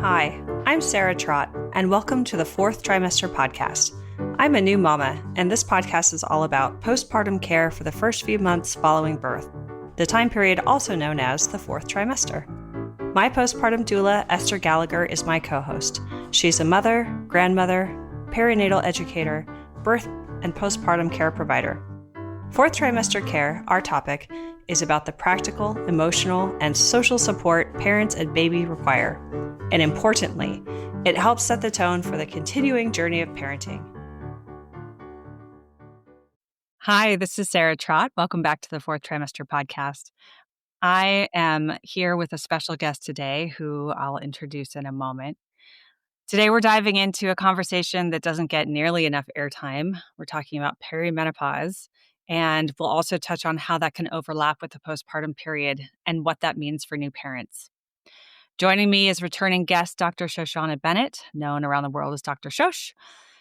Hi, I'm Sarah Trott, and welcome to the Fourth Trimester Podcast. I'm a new mama, and this podcast is all about postpartum care for the first few months following birth, the time period also known as the fourth trimester. My postpartum doula, Esther Gallagher, is my co-host. She's a mother, grandmother, perinatal educator, birth and postpartum care provider. Fourth trimester care, our topic, is about the practical, emotional, and social support parents and baby require. And importantly, it helps set the tone for the continuing journey of parenting. Hi, this is Sarah Trott. Welcome back to the Fourth Trimester Podcast. I am here with a special guest today who I'll introduce in a moment. Today, we're diving into a conversation that doesn't get nearly enough airtime. We're talking about perimenopause, and we'll also touch on how that can overlap with the postpartum period and what that means for new parents. Joining me is returning guest Dr. Shosh Bennett, known around the world as Dr. Shosh.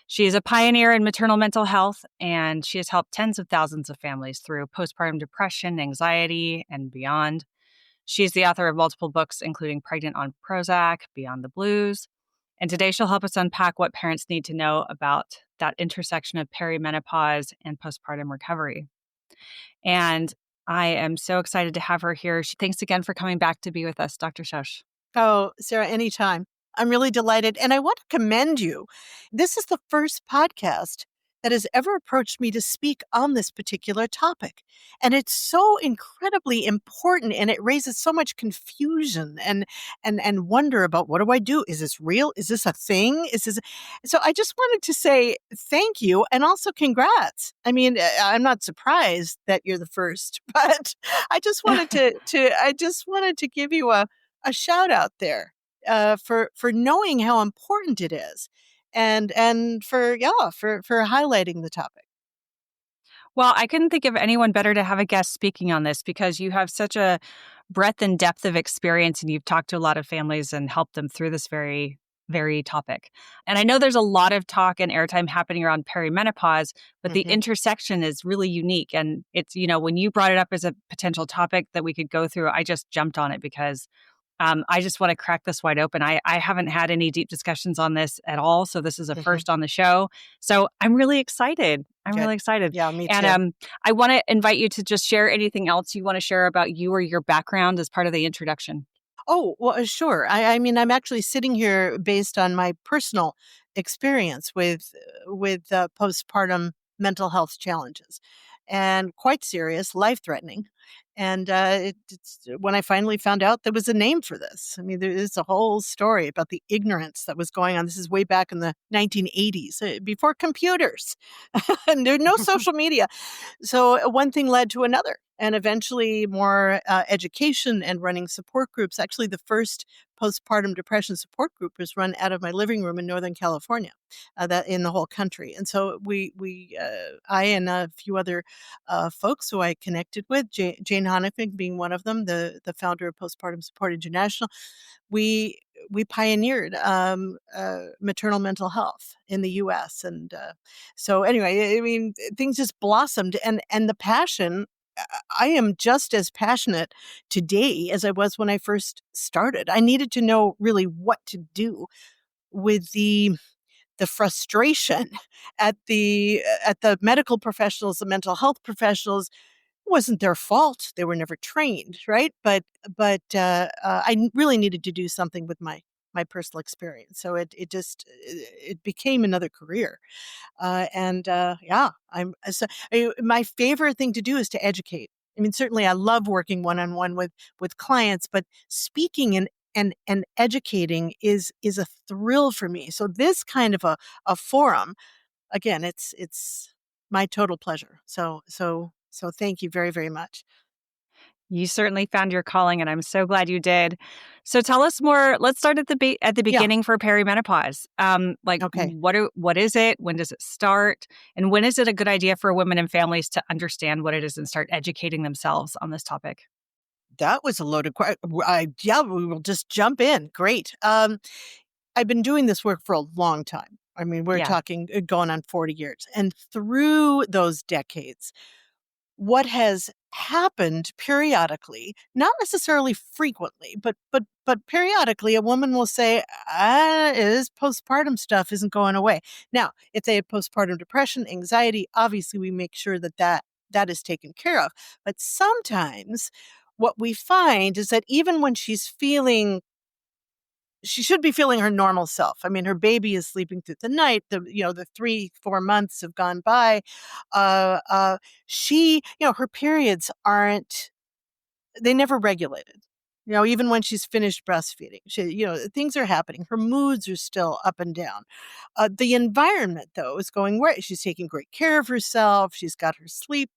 She is a pioneer in maternal mental health, and she has helped tens of thousands of families through postpartum depression, anxiety, and beyond. She's the author of multiple books, including Pregnant on Prozac, Beyond the Blues. And today she'll help us unpack what parents need to know about that intersection of perimenopause and postpartum recovery. And I am so excited to have her here. Thanks again for coming back to be with us, Dr. Shosh. Oh, Sarah, anytime. I'm really delighted. And I want to commend you. This is the first podcast that has ever approached me to speak on this particular topic. And it's so incredibly important, and it raises so much confusion and wonder about, what do I do? Is this real? Is this a thing? So I just wanted to say thank you, and also congrats. I mean, I'm not surprised that you're the first, but I just wanted to give you a shout out there for knowing how important it is, and for highlighting the topic. Well, I couldn't think of anyone better to have a guest speaking on this, because you have such a breadth and depth of experience, and you've talked to a lot of families and helped them through this very, very topic. And I know there's a lot of talk and airtime happening around perimenopause, but the intersection is really unique. And it's, when you brought it up as a potential topic that we could go through, I just jumped on it because I just want to crack this wide open. I haven't had any deep discussions on this at all, so this is a first on the show. So I'm really excited. Really excited. Yeah, me too. And I want to invite you to just share anything else you want to share about you or your background as part of the introduction. Oh, well, sure. I mean, I'm actually sitting here based on my personal experience with postpartum mental health challenges, and quite serious, life-threatening. And it's when I finally found out there was a name for this. I mean, there is a whole story about the ignorance that was going on. This is way back in the 1980s, before computers, and there's no social media. So one thing led to another, and eventually more education and running support groups. Actually, the first postpartum depression support group was run out of my living room in Northern California, that in the whole country. And so I and a few other folks who I connected with, Jane Honeyfield being one of them, the founder of Postpartum Support International, we pioneered maternal mental health in the U.S. And so anyway, I mean, things just blossomed, and the passion. I am just as passionate today as I was when I first started. I needed to know really what to do with the frustration at the medical professionals, the mental health professionals. It wasn't their fault; they were never trained, right? But I really needed to do something with my personal experience. So it became another career, my favorite thing to do is to educate. I mean, certainly I love working one-on-one with clients, but speaking and educating is a thrill for me. So this kind of a forum, again, it's my total pleasure. So thank you very, very much. You certainly found your calling, and I'm so glad you did. So tell us more. Let's start at the beginning for perimenopause. Okay. What is it? When does it start? And when is it a good idea for women and families to understand what it is and start educating themselves on this topic? That was a loaded question. We will just jump in. Great. I've been doing this work for a long time. I mean, we're talking going on 40 years. And through those decades, what has happened periodically, not necessarily frequently, but periodically, a woman will say, "This postpartum stuff isn't going away." Now, if they have postpartum depression, anxiety, obviously we make sure that is taken care of. But sometimes what we find is that even when she should be feeling her normal self. I mean, her baby is sleeping through the night. The 3-4 months have gone by. Uh, uh, her periods they never regulated. Even when she's finished breastfeeding, things are happening. Her moods are still up and down. The environment, though, is going right. She's taking great care of herself. She's got her sleep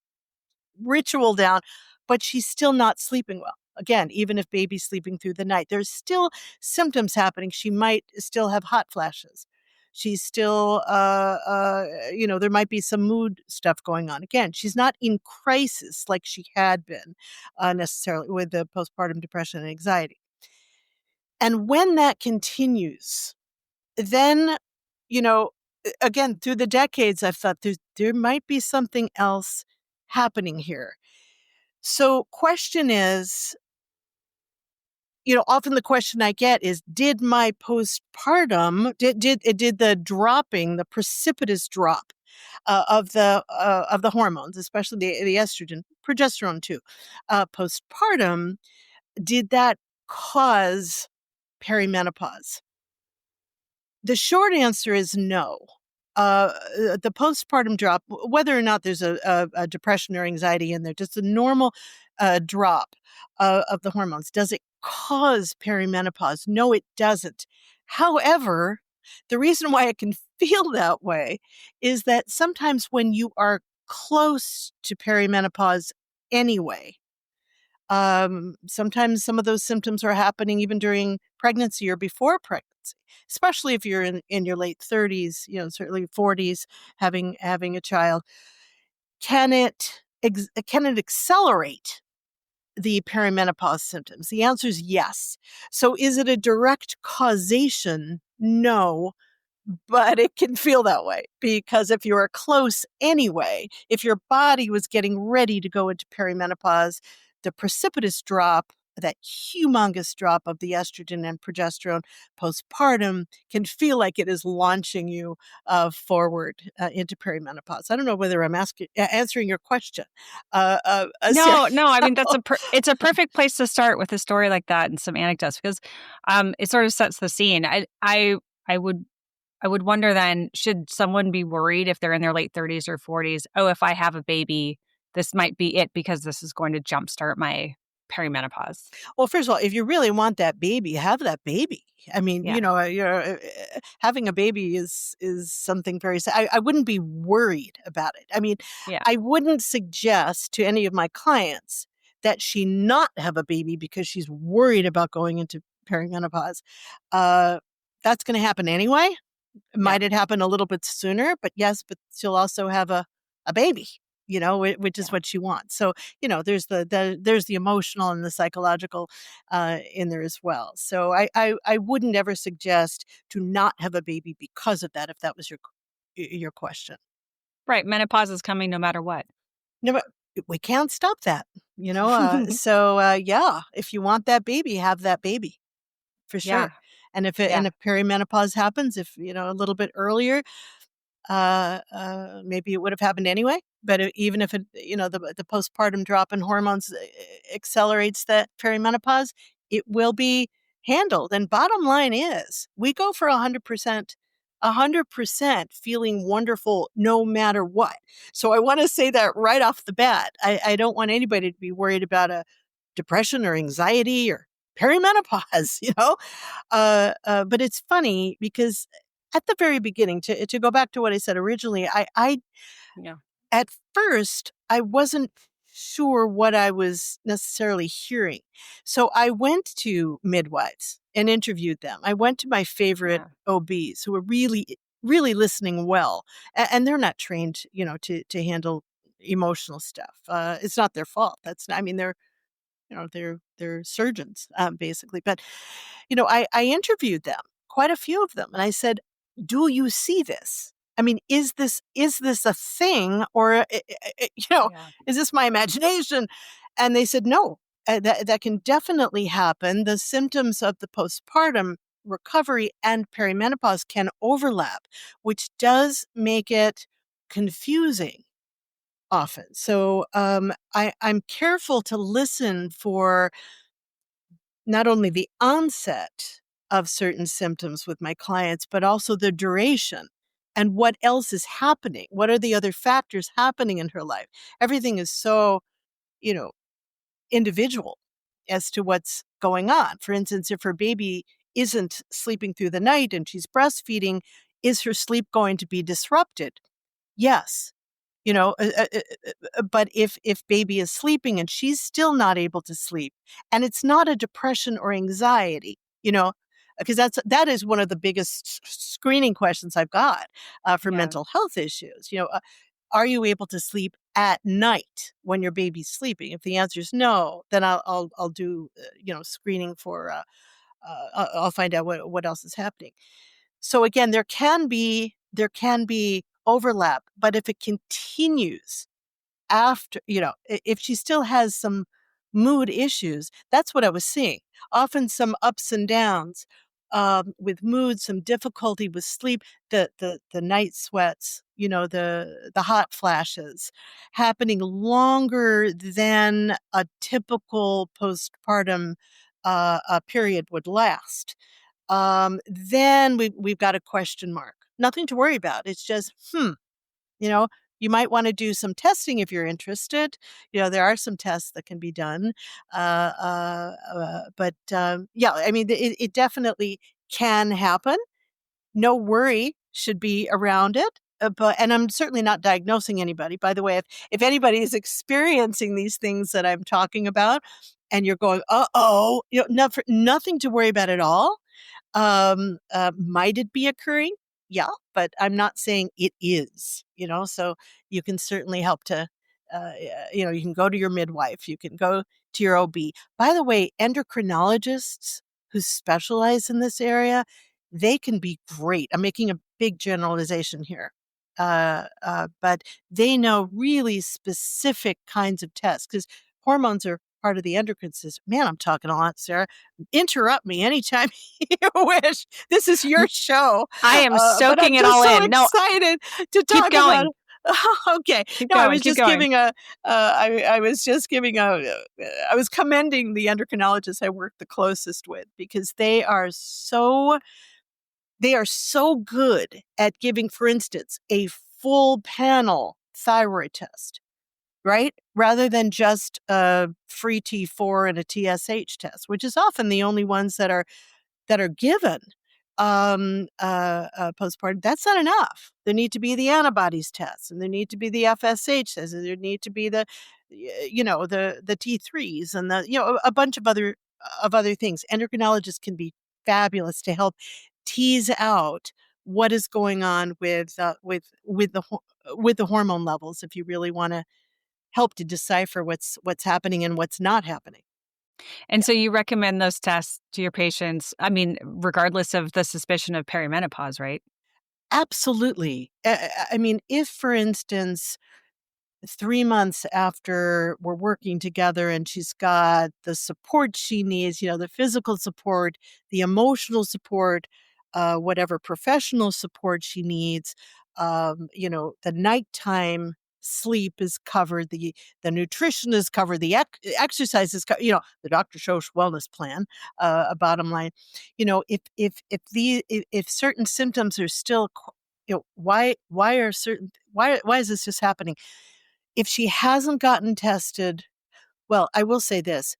ritual down, but she's still not sleeping well. Again, even if baby's sleeping through the night, there's still symptoms happening. She might still have hot flashes. She's still, there might be some mood stuff going on. Again, she's not in crisis like she had been necessarily with the postpartum depression and anxiety. And when that continues, then, again, through the decades, I've thought there might be something else happening here. So question is, often the question I get is, did my postpartum, did the precipitous drop of the hormones, especially the estrogen, progesterone too, postpartum, did that cause perimenopause? The short answer is no. The postpartum drop, whether or not there's a depression or anxiety in there, just a normal drop of the hormones, does it cause perimenopause? No, it doesn't. However, the reason why it can feel that way is that sometimes when you are close to perimenopause anyway, sometimes some of those symptoms are happening even during pregnancy or before pregnancy, especially if you're in your late 30s, certainly 40s, having a child. Can it accelerate the perimenopause symptoms? The answer is yes. So is it a direct causation? No. But it can feel that way because if you are close anyway, if your body was getting ready to go into perimenopause, the precipitous drop, that humongous drop of the estrogen and progesterone postpartum can feel like it is launching you forward into perimenopause. I don't know whether I'm answering your question. No, I mean, it's a perfect place to start with a story like that and some anecdotes because it sort of sets the scene. I would wonder then, should someone be worried if they're in their late 30s or 40s? Oh, if I have a baby, this might be it because this is going to jumpstart my perimenopause. Well, first of all, if you really want that baby, have that baby. I mean, Yeah. having a baby is something very. I wouldn't be worried about it. I mean, Yeah. I wouldn't suggest to any of my clients that she not have a baby because she's worried about going into perimenopause. That's going to happen anyway. Might it happen a little bit sooner? But yes, but she'll also have a baby, which is what she wants. So, there's there's the emotional and the psychological in there as well. So I wouldn't ever suggest to not have a baby because of that, if that was your question. Right. Menopause is coming no matter what. No, but we can't stop that, yeah, if you want that baby, have that baby for sure. Yeah. And if perimenopause happens, if a little bit earlier, maybe it would have happened anyway. But even if the postpartum drop in hormones accelerates that perimenopause, it will be handled. And bottom line is, we go for 100% feeling wonderful no matter what. So I want to say that right off the bat. I don't want anybody to be worried about a depression or anxiety or perimenopause, but it's funny because at the very beginning, to go back to what I said originally, I Yeah. at first I wasn't sure what I was necessarily hearing. So I went to midwives and interviewed them. I went to my favorite OBs who were really, really listening well. And they're not trained, to handle emotional stuff. It's not their fault. They're surgeons, basically. But, I interviewed them, quite a few of them. And I said, do you see this? I mean, is this a thing, or Yeah. is this my imagination? And they said no, that can definitely happen. The symptoms of the postpartum recovery and perimenopause can overlap, which does make it confusing often. So I'm careful to listen for not only the onset of certain symptoms with my clients, but also the duration and what else is happening. What are the other factors happening in her life? Everything is so, you know, individual as to what's going on. For instance, if her baby isn't sleeping through the night and she's breastfeeding, is her sleep going to be disrupted? Yes. You know, but if baby is sleeping and she's still not able to sleep, and it's not a depression or anxiety, because that is one of the biggest screening questions I've got for Yeah. mental health issues. Are you able to sleep at night when your baby's sleeping? If the answer is no, then I'll do screening for I'll find out what else is happening. So again, there can be overlap, but if it continues after, if she still has some mood issues, that's what I was seeing. Often some ups and downs with mood, some difficulty with sleep, the night sweats, the hot flashes happening longer than a typical postpartum period would last. Then we've got a question mark. Nothing to worry about. It's just, you know, you might want to do some testing if you're interested. There are some tests that can be done. But yeah, I mean, it definitely can happen. No worry should be around it. And I'm certainly not diagnosing anybody. By the way, if anybody is experiencing these things that I'm talking about, and you're going, uh-oh, nothing to worry about at all. Might it be occurring? Yeah, but I'm not saying it is, so you can certainly help to, you can go to your midwife, you can go to your OB. By the way, endocrinologists who specialize in this area, they can be great. I'm making a big generalization here. But they know really specific kinds of tests because hormones are part of the endocrine system. Man, I'm talking a lot, Sarah. Interrupt me anytime you wish. This is your show. I am But I'm soaking it just all so in. No, excited to keep talk about going. Okay. Keep No, I going. was Keep just going. giving I was just giving I was commending the endocrinologists I work the closest with because they are so good at giving, for instance, a full panel thyroid test, right? Rather than just a free T4 and a TSH test, which is often the only ones that are given postpartum. That's not enough. There need to be the antibodies tests, and there need to be the FSH tests, and there need to be the T3s, and a bunch of other things. Endocrinologists can be fabulous to help tease out what is going on with the hormone levels if you really want to help to decipher what's happening and what's not happening. And so you recommend those tests to your patients, I mean, regardless of the suspicion of perimenopause, right? Absolutely. I mean, if, for instance, 3 months after we're working together and she's got the support she needs, the physical support, the emotional support, whatever professional support she needs, the nighttime sleep is covered, the nutrition is covered, the exercise is covered, the Dr. Shosh wellness plan, a bottom line. If certain symptoms are still, why is this just happening? If she hasn't gotten tested, well, I will say this,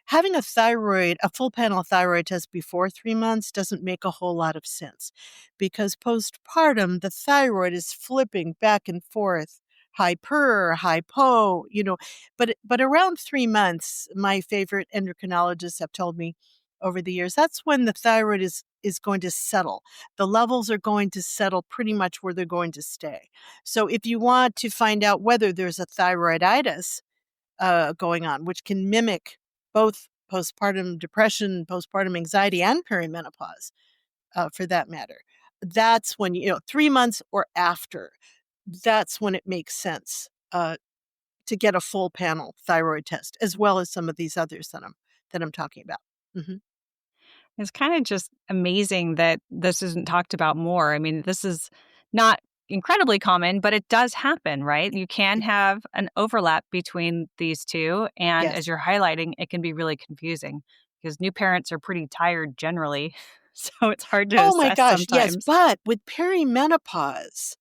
having a full panel thyroid test before 3 months doesn't make a whole lot of sense because postpartum, the thyroid is flipping back and forth, hyper, hypo, but around 3 months, my favorite endocrinologists have told me over the years, that's when the thyroid is going to settle. The levels are going to settle pretty much where they're going to stay. So if you want to find out whether there's a thyroiditis going on, which can mimic both postpartum depression, postpartum anxiety, and perimenopause, for that matter. that's when, 3 months or after, that's when it makes sense to get a full panel thyroid test, as well as some of these others that I'm talking about. hmm It's kind of just amazing that this isn't talked about more. I mean, this is not incredibly common, but it does happen, right? You can have an overlap between these two. And as Yes. you're highlighting, it can be really confusing because new parents are pretty tired generally. So it's hard to Oh my assess gosh, yes, sometimes. but with perimenopause,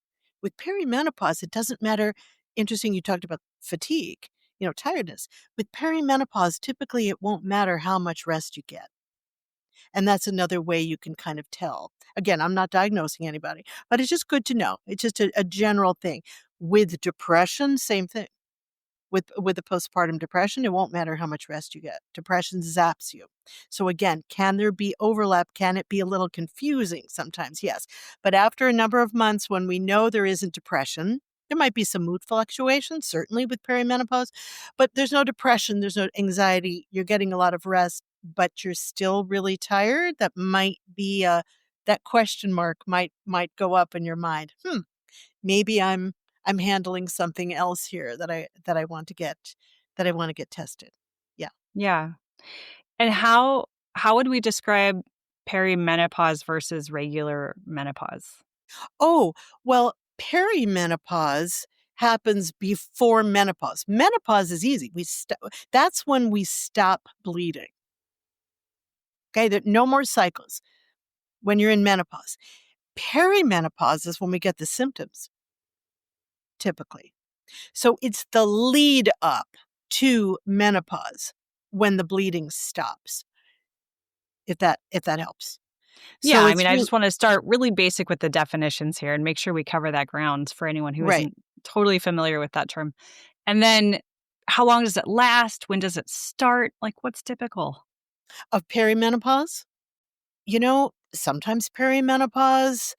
it doesn't matter. Interesting, you talked about fatigue, tiredness. With perimenopause, typically it won't matter how much rest you get. And that's another way you can kind of tell. Again, I'm not diagnosing anybody, but it's just good to know. It's just a general thing. With depression, same thing. With the postpartum depression, it won't matter how much rest you get. Depression zaps you. So again, can there be overlap? Can it be a little confusing sometimes? Yes. But after a number of months when we know there isn't depression, there might be some mood fluctuations, certainly with perimenopause, but there's no depression, there's no anxiety. You're getting a lot of rest, but you're still really tired. That might be that question mark might go up in your mind. Maybe I'm handling something else here that I want to get tested. Yeah. Yeah. And how would we describe perimenopause versus regular menopause? Oh, well, perimenopause happens before menopause. Menopause is easy. That's when we stop bleeding. Okay, that no more cycles when you're in menopause. Perimenopause is when we get the symptoms typically. So it's the lead up to menopause when the bleeding stops, if that helps. Yeah, So I it's mean, I really just want to start really basic with the definitions here and make sure we cover that ground for anyone who right. isn't totally familiar with that term. And then how long does it last? When does it start? Like what's typical? Of perimenopause, sometimes perimenopause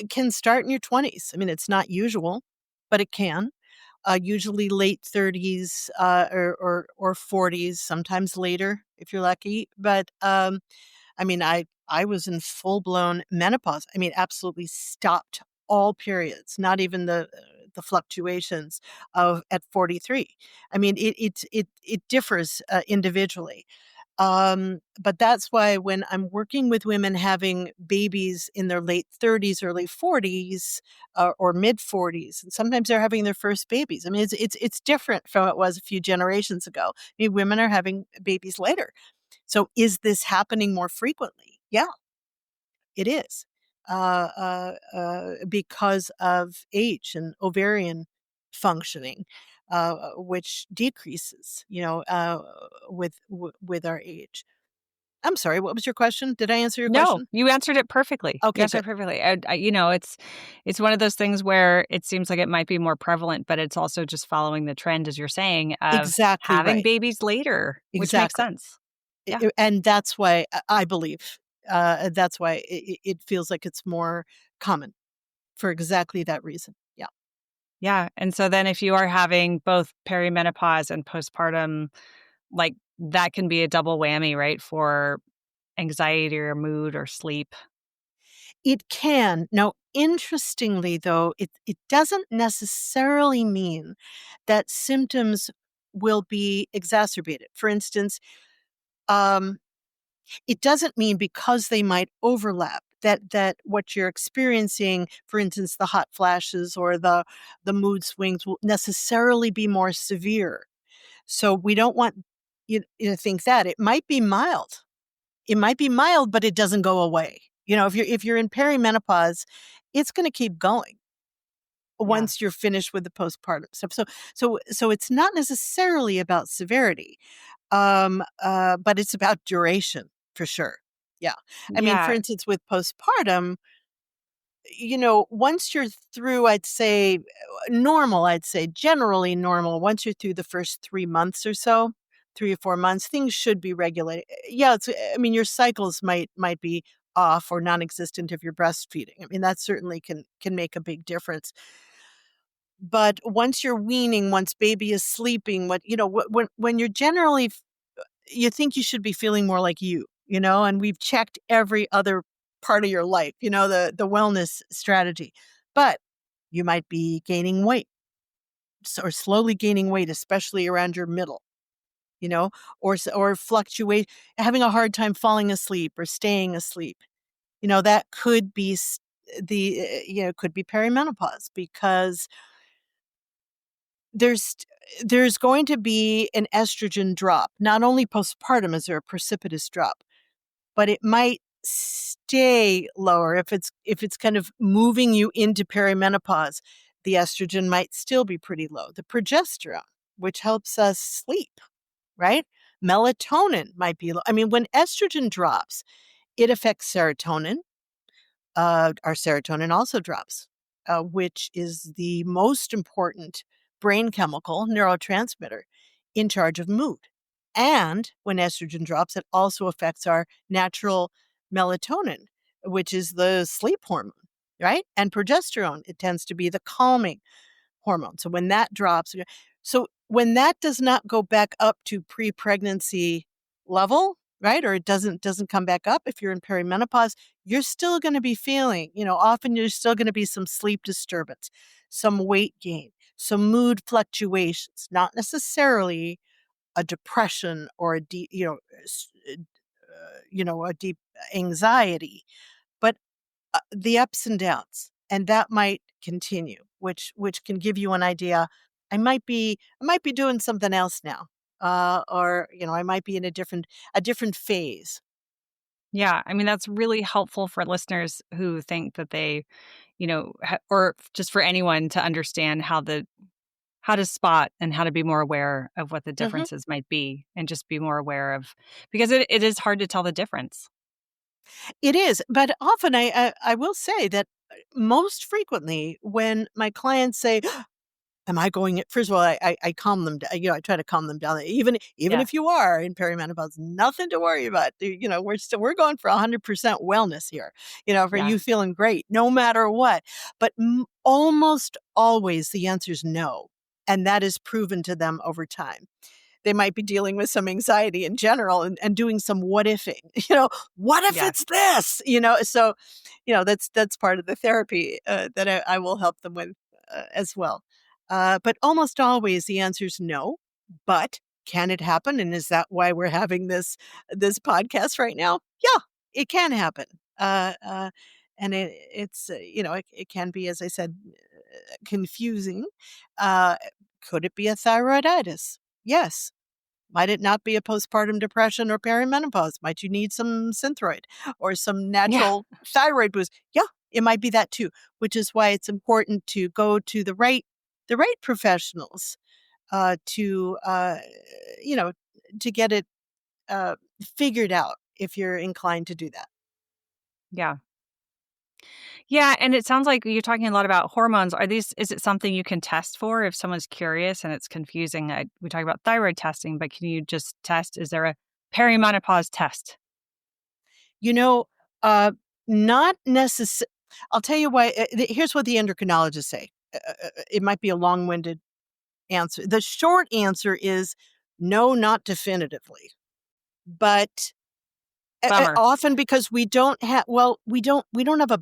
can start in your 20s. I mean, it's not usual, but it can. Usually late 30s or 40s, sometimes later if you're lucky. But I mean, I was in full blown menopause. I mean, absolutely stopped all periods, not even the fluctuations of at 43. I mean, it differs individually. But that's why when I'm working with women having babies in their late 30s, early 40s, or mid 40s, and sometimes they're having their first babies. I mean, it's different from it was a few generations ago. I mean, women are having babies later. So is this happening more frequently? Yeah, it is. Because of age and ovarian functioning, which decreases, with our age. I'm sorry, what was your question? Did I answer your No, question? you answered it perfectly. You Okay, answered good. it perfectly. It's one of those things where it seems like it might be more prevalent, but it's also just following the trend, as you're saying, of Exactly having right. babies later, which makes Exactly. sense. Yeah. And that's why I believe, that's why it feels like it's more common for exactly that reason. Yeah. Yeah. And so then if you are having both perimenopause and postpartum, like that can be a double whammy, right? For anxiety or mood or sleep. It can. Now, interestingly, though, it doesn't necessarily mean that symptoms will be exacerbated. For instance, um, it doesn't mean because they might overlap that what you're experiencing, for instance, the hot flashes or the mood swings, will necessarily be more severe. So we don't want you to think that it might be mild. It might be mild, but it doesn't go away. If you're in perimenopause, it's going to keep going Yeah. once you're finished with the postpartum stuff. So it's not necessarily about severity, but it's about duration for sure. Yeah, I mean, for Yeah. instance, with postpartum, once you're through, I'd say normal, I'd say generally normal. Once you're through the first 3 months or so, 3 or 4 months, things should be regulated. Yeah, I mean, your cycles might be off or non-existent if you're breastfeeding. I mean, that certainly can make a big difference. But once you're weaning, once baby is sleeping, when you're generally, you think you should be feeling more like you, and we've checked every other part of your life, the wellness strategy. But you might be gaining weight or slowly gaining weight, especially around your middle, you know, or fluctuate, having a hard time falling asleep or staying asleep. That could be could be perimenopause, because there's there's going to be an estrogen drop. Not only postpartum is there a precipitous drop, but it might stay lower if it's kind of moving you into perimenopause. The estrogen might still be pretty low. The progesterone, which helps us sleep, right? Melatonin might be low. I mean, when estrogen drops, it affects serotonin. Our serotonin also drops, which is the most important brain chemical neurotransmitter in charge of mood. And when estrogen drops, it also affects our natural melatonin, which is the sleep hormone, right? And progesterone, it tends to be the calming hormone. So when that drops, so when that does not go back up to pre-pregnancy level, right? Or it doesn't come back up if you're in perimenopause, you're still going to be feeling, often there's still going to be some sleep disturbance, some weight gain, some mood fluctuations, not necessarily a depression or a deep, a deep anxiety, but the ups and downs, and that might continue, which can give you an idea. I might be doing something else now, or I might be in a different phase. Yeah, I mean, that's really helpful for listeners who think that they, or just for anyone to understand how to spot and how to be more aware of what the hmm differences might be, and just be more aware of, because it is hard to tell the difference. It is, but often I will say that most frequently when my clients say, am I going it? First of all, I calm them down. I try to calm them down. Even Yeah. if you are in perimenopause, nothing to worry about. We're going for 100% wellness here. For Yeah. you feeling great, no matter what. But almost always the answer is no, and that is proven to them over time. They might be dealing with some anxiety in general, and doing some what ifing. What if Yes. it's this? So, that's part of the therapy that I will help them with as well. But almost always the answer is no. But can it happen? And is that why we're having this podcast right now? Yeah, it can happen. And it can be, as I said, confusing. Uh, could it be a thyroiditis? Yes. Might it not be a postpartum depression or perimenopause? Might you need some Synthroid or some Yeah. natural thyroid boost? Yeah, it might be that too, which is why it's important to go to the right professionals to you know to get it uh, figured out if you're inclined to do that. Yeah. Yeah, and it sounds like you're talking a lot about hormones. Is it something you can test for if someone's curious and it's confusing? We talk about thyroid testing, but can you just test? Is there a perimenopause test? You know, uh, not necessarily. I'll tell you why. Here's what the endocrinologists say. It might be a long-winded answer. The short answer is no, not definitively. But Bummer. often because we don't have a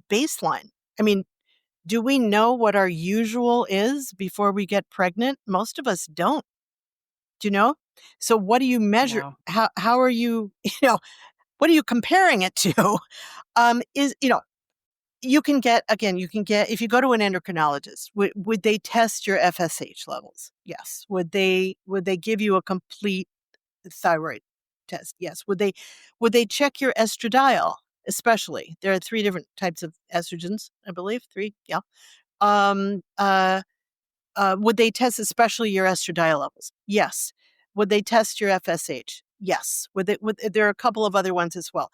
baseline. I mean, do we know what our usual is before we get pregnant? Most of us don't. Do you know? So what do you measure? No. How are you, what are you comparing it to? Is you can get if you go to an endocrinologist, would they test your FSH levels? Yes. Would they give you a complete thyroid test? Yes. Would they check your estradiol? Especially, there are 3 different types of estrogens, I believe. 3, yeah. Um, uh, would they test especially your estradiol levels? Yes. Would they test your FSH? Yes. There are a couple of other ones as well.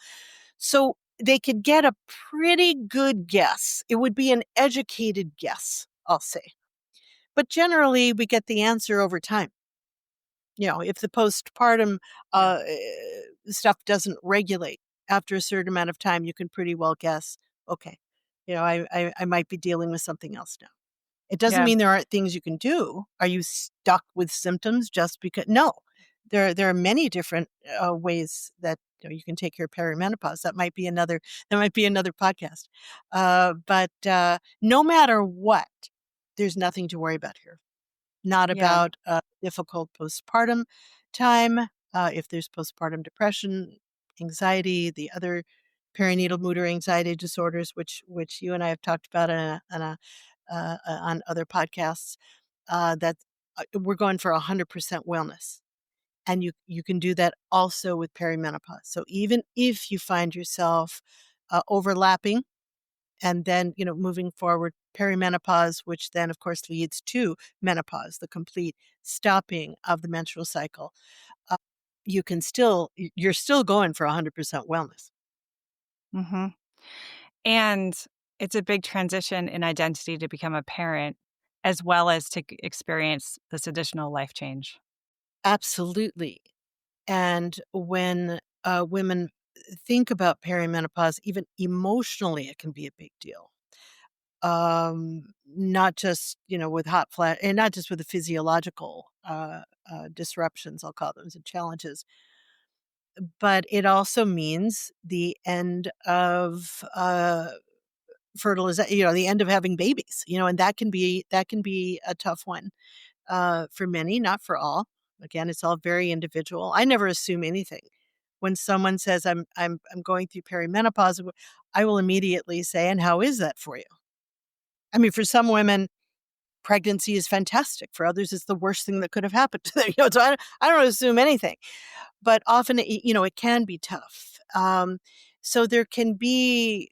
So they could get a pretty good guess. It would be an educated guess, I'll say. But generally, we get the answer over time. If the postpartum Yeah. stuff doesn't regulate after a certain amount of time, you can pretty well guess, okay, I might be dealing with something else now. It doesn't Yeah. mean there aren't things you can do. Are you stuck with symptoms just because? No, there are many different ways that you can take your perimenopause. That might be another podcast. But no matter what, there's nothing to worry about here. Not Yeah. about difficult postpartum time. If there's postpartum depression, anxiety, the other perinatal mood or anxiety disorders, which you and I have talked about on other podcasts, that we're going for 100% wellness. And you can do that also with perimenopause. So even if you find yourself overlapping and then, moving forward, perimenopause, which then, of course, leads to menopause, the complete stopping of the menstrual cycle, uh, you're still going for 100% wellness. Hmm. And it's a big transition in identity to become a parent, as well as to experience this additional life change. Absolutely. And when women think about perimenopause, even emotionally, it can be a big deal. Not just, with hot flash, and not just with the physiological disruptions, I'll call them, and challenges, but it also means the end of fertilization, the end of having babies, and that can be a tough one for many, not for all. Again, it's all very individual. I never assume anything. When someone says I'm going through perimenopause, I will immediately say, "And how is that for you?" I mean, for some women, pregnancy is fantastic. For others, it's the worst thing that could have happened to them. So I don't assume anything, but often, it can be tough. So there can be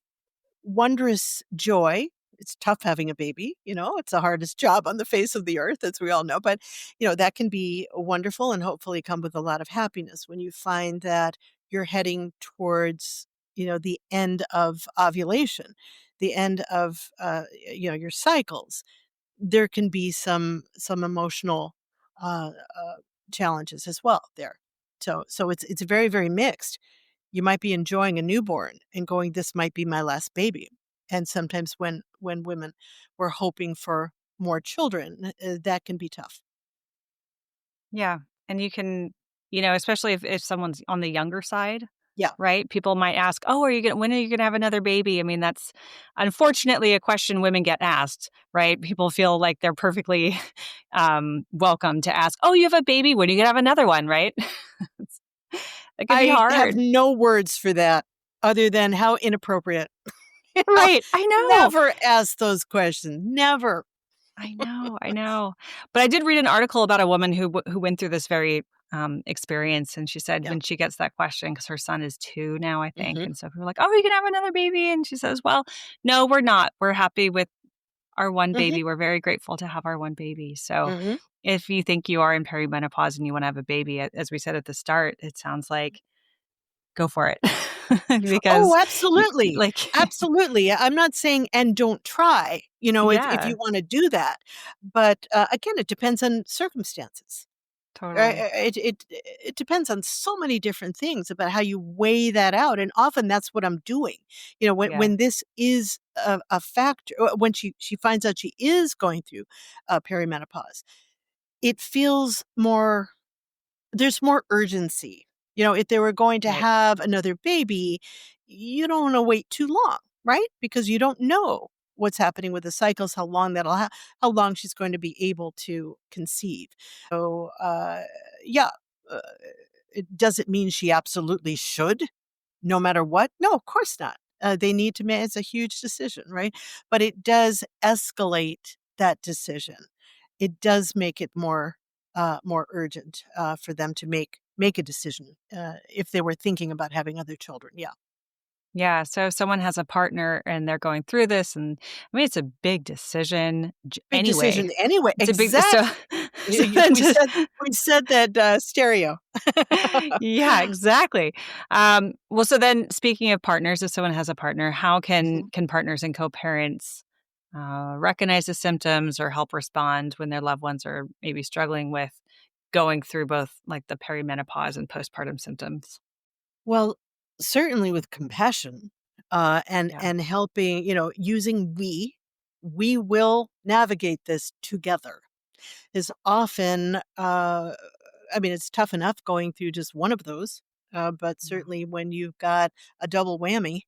wondrous joy. It's tough having a baby. It's the hardest job on the face of the earth, as we all know. But, that can be wonderful and hopefully come with a lot of happiness when you find that you're heading towards, the end of ovulation, the end of, your cycles. There can be some emotional challenges as well there. So it's very, very mixed. You might be enjoying a newborn and going, "This might be my last baby." And sometimes when women were hoping for more children, that can be tough. Yeah. And you can, especially if someone's on the younger side, Yeah. right? People might ask, "Oh, when are you going to have another baby?" I mean, that's unfortunately a question women get asked, right? People feel like they're perfectly welcome to ask, "Oh, you have a baby. When are you going to have another one?" Right? That can be I have hard. no words for that other than how inappropriate. You know, Right. I know. Never ask those questions. Never. I know, I know. But I did read an article about a woman who went through this very, experience, and she said Yeah. when she gets that question, because her son is 2 now, I think, Hmm. and so people are like, "Oh, you can have another baby," and she says, "Well, no, we're not. We're happy with our one Hmm. baby. We're very grateful to have our one baby." So, Hmm. if you think you are in perimenopause and you wanna have a baby, as we said at the start, it sounds like go for it. Oh, Because y absolutely. like Absolutely. I'm not saying and don't try, if Yeah, you wanna do that. But, again, it depends on circumstances. totally. It depends on so many different things about how you weigh that out, and often that's what I'm doing. Yeah, When this is a factor, when she finds out she is going through, perimenopause, it feels more there's more urgency. If they were going to right. have another baby, you don't wanna wait too long, right? Because you don't know what's happening with the cycles, how long she's going to be able to conceive. So, yeah, uh, does it mean she absolutely should, no matter what? No, of course not. They need to make it's a huge decision, right? But it does escalate that decision. It does make it more urgent for them to make a decision if they were thinking about having other children. Yeah, Yeah, so if someone has a partner and they're going through this, and I mean, it's a big decision big anyway. decision anyway. It's a big so Exactly. so then We just said that stereo. yeah, exactly. Well, so then speaking of partners, if someone has a partner, how Mhm. can partners and co-parents recognize the symptoms or help respond when their loved ones are maybe struggling with going through both like the perimenopause and postpartum symptoms? Well, certainly with compassion, and Yeah. and helping, using we will navigate this together is often, I mean, it's tough enough going through just one of those, But certainly when you've got a double whammy,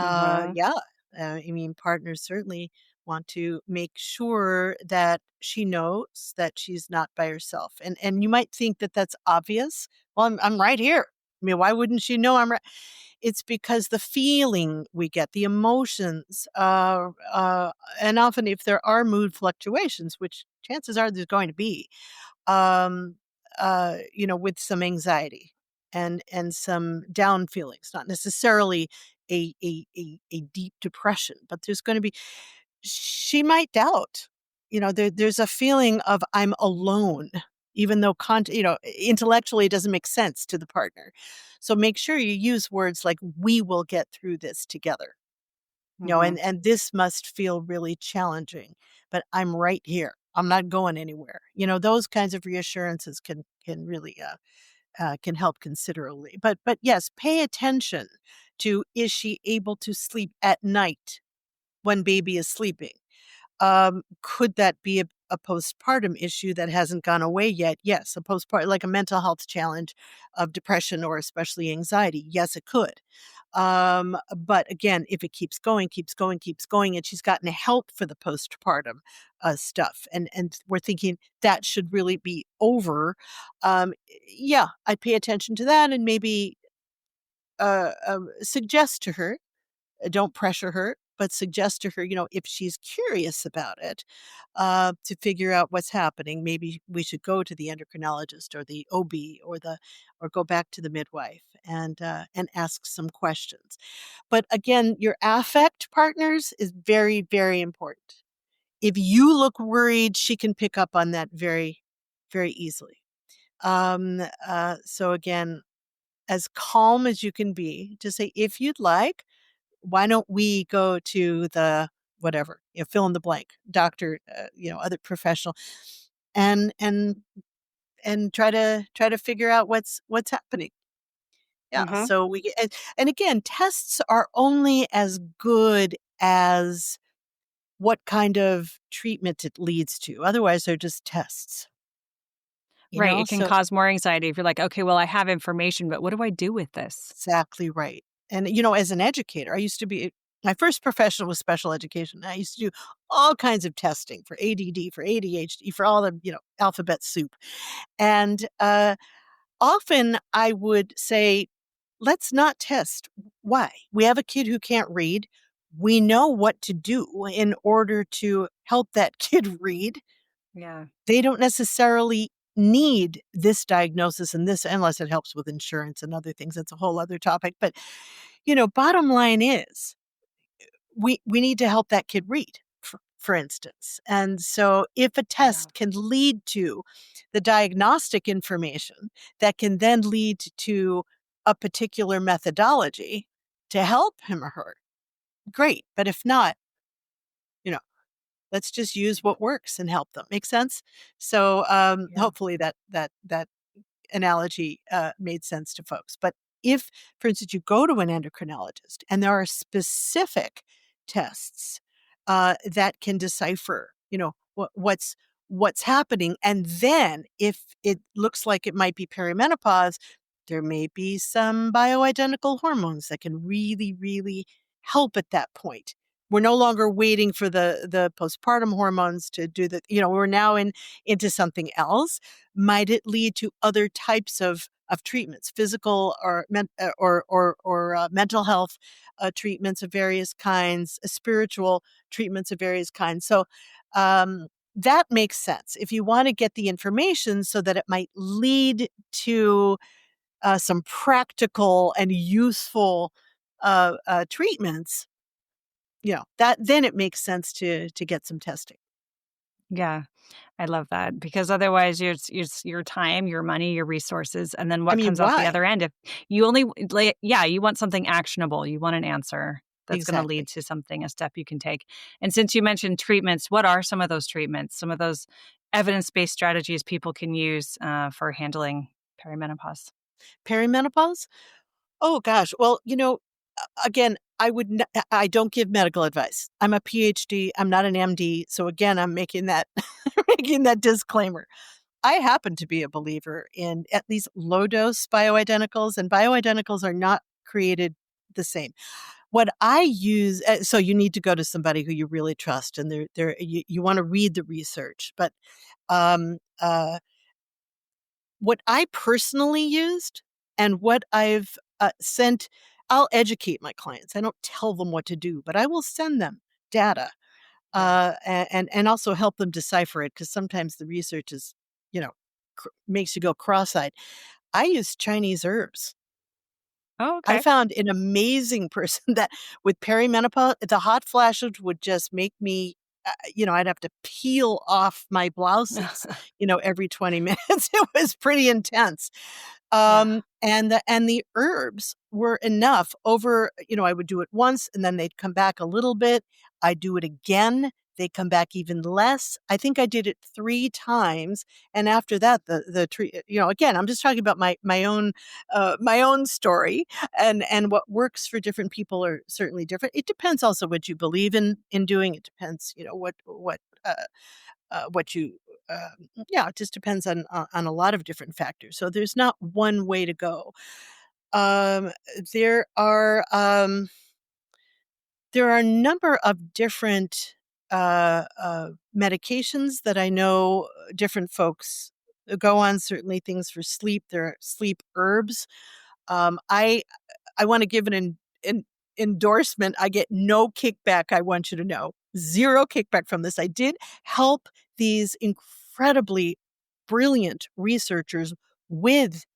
Mhm. yeah, I mean, partners certainly want to make sure that she knows that she's not by herself. And you might think that that's obvious. Well, I'm right here. I mean, why wouldn't she know I'm right? It's because the feeling we get, the emotions, and often if there are mood fluctuations, which chances are there's going to be, um, with some anxiety and some down feelings, not necessarily a deep depression, but there's going to be. She might doubt. There's a feeling of I'm alone, even though intellectually it doesn't make sense to the partner. So make sure you use words like "we will get through this together." Mhm. And this must feel really challenging, but I'm right here. I'm not going anywhere. Those kinds of reassurances can really can help considerably. But yes, pay attention to, is she able to sleep at night when baby is sleeping? Could that be a postpartum issue that hasn't gone away yet? Yes, a postpartum, like a mental health challenge of depression or especially anxiety. Yes, it could. But again, if it keeps going, keeps going, keeps going, and she's gotten help for the postpartum stuff, and we're thinking that should really be over, yeah, I'd pay attention to that and maybe suggest to her, don't pressure her, but suggest to her, if she's curious about it, to figure out what's happening, maybe we should go to the endocrinologist or the OB or go back to the midwife and ask some questions. But again, your affect partners is very, very important. If you look worried, she can pick up on that very, very easily. So again, as calm as you can be, to say, if you'd like, why don't we go to the whatever, fill in the blank, doctor, other professional, and and and try to figure out what's happening. Yeah. Mhm. So and again, tests are only as good as what kind of treatment it leads to. Otherwise, they're just tests. Right, it can So cause more anxiety if you're like, "Okay, well, I have information, but what do I do with this?" exactly right. And, as an educator, I used to be my first profession was special education. I used to do all kinds of testing for ADD, for ADHD, for all the, alphabet soup. And often I would say, let's not test. Why? We have a kid who can't read. We know what to do in order to help that kid read. Yeah. They don't necessarily need this diagnosis and this, unless it helps with insurance and other things. That's a whole other topic. But, bottom line is we need to help that kid read, for instance. And so if a Yeah. test can lead to the diagnostic information that can then lead to a particular methodology to help him or her, great. But if not, you know, let's just use what works and help them. Make sense? So Yeah. hopefully that analogy made sense to folks. But if, for instance, you go to an endocrinologist and there are specific tests that can decipher, what's happening, and then if it looks like it might be perimenopause, there may be some bioidentical hormones that can really, really help at that point. We're no longer waiting for the postpartum hormones to do the, we're now into something else. Might it lead to other types of treatments, physical or mental health treatments of various kinds, spiritual treatments of various kinds? So that makes sense. If you want to get the information so that it might lead to some practical and useful treatments, that then it makes sense to get some testing. Yeah. I love that because otherwise it's your time, your money, your resources, and then I what mean, comes out the why? other end if you only like yeah, you want something actionable, you want an answer that's gonna lead Exactly. to something, a step you can take. And since you mentioned treatments, what are some of those treatments, some of those evidence-based strategies people can use, for handling perimenopause? Perimenopause? Oh gosh. Well, again, I don't give medical advice. I'm a PhD. I'm not an MD. So again, I'm making that making that disclaimer. I happen to be a believer in at least low dose bioidenticals, and bioidenticals are not created the same. What I use, so you need to go to somebody who you really trust, and you want to read the research. But um, uh, what I personally used and what I've sent, I'll educate my clients. I don't tell them what to do, but I will send them data Yeah. and also help them decipher it, because sometimes the research is, you know, makes you go cross-eyed. I use Chinese herbs. Oh, I okay. found an amazing person that with perimenopause, the hot flashes would just make me, I'd have to peel off my blouses, every 20 minutes. It was pretty intense. Yeah. And the herbs were enough over, I would do it once and then they'd come back a little bit. I'd do it again. They come back even less. I think I did it 3 times, and after that, the tree. Again, I'm just talking about my own story, and what works for different people are certainly different. It depends also what you believe in doing. It depends, what you. Yeah, it just depends on a lot of different factors. So there's not one way to go. Um, there are. There are a number of different medications that I know different folks go on. Certainly, things for sleep. There are sleep herbs. I want to give an endorsement. I get no kickback. I want you to know, zero kickback from this. I did help these incredibly brilliant researchers with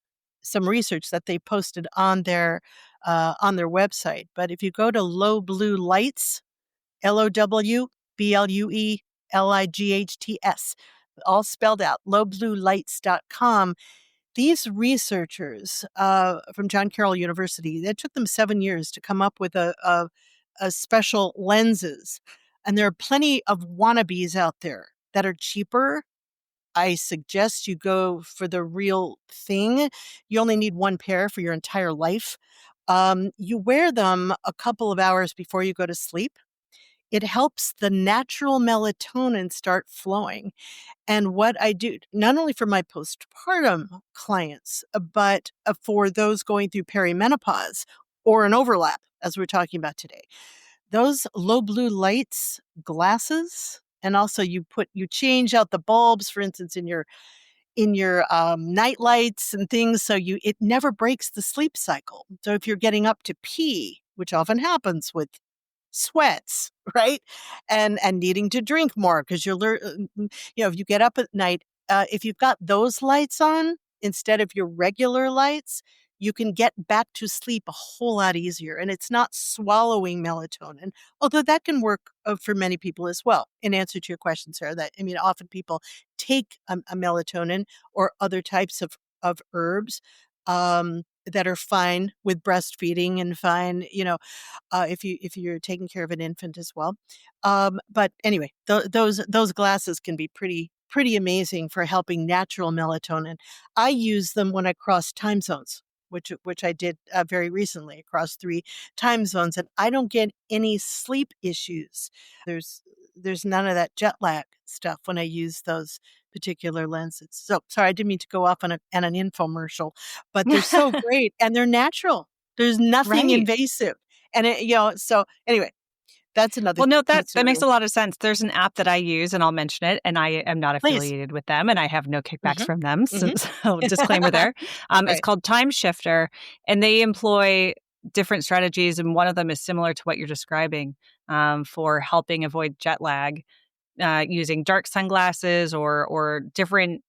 some research that they posted on their website. But if you go to Low Blue Lights, LOWBLUELIGHTS, all spelled out, lowbluelights.com, these researchers from John Carroll University, it took them 7 years to come up with a special lenses. And there are plenty of wannabes out there that are cheaper. I suggest you go for the real thing. You only need 1 pair for your entire life. You wear them a couple of hours before you go to sleep. It helps the natural melatonin start flowing. And what I do, not only for my postpartum clients, but for those going through perimenopause or an overlap, as we're talking about today, those low blue lights glasses, and also you change out the bulbs, for instance, in your night lights and things, so it never breaks the sleep cycle. So if you're getting up to pee, which often happens with sweats, right? And needing to drink more because if you get up at night, if you've got those lights on instead of your regular lights, you can get back to sleep a whole lot easier. And it's not swallowing melatonin, although that can work for many people as well. In answer to your question, Sarah, often people take a melatonin or other types of herbs that are fine with breastfeeding and fine, if you're taking care of an infant as well. But anyway, those glasses can be pretty amazing for helping natural melatonin. I use them when I cross time zones, which I did very recently across 3 time zones, and I don't get any sleep issues. There's none of that jet lag stuff when I use those particular lenses. So sorry, I didn't mean to go off on an infomercial, but they're so great and they're natural. There's nothing Right. invasive. And so anyway, that's another Well, no, that piece of that makes real. a lot of sense. There's an app that I use, and I'll mention it, and I am not Please. affiliated with them, and I have no kickbacks Hmm. from them. So, Hmm. so disclaimer there. It's Right. called Time Shifter, and they employ different strategies, and one of them is similar to what you're describing for helping avoid jet lag, using dark sunglasses or different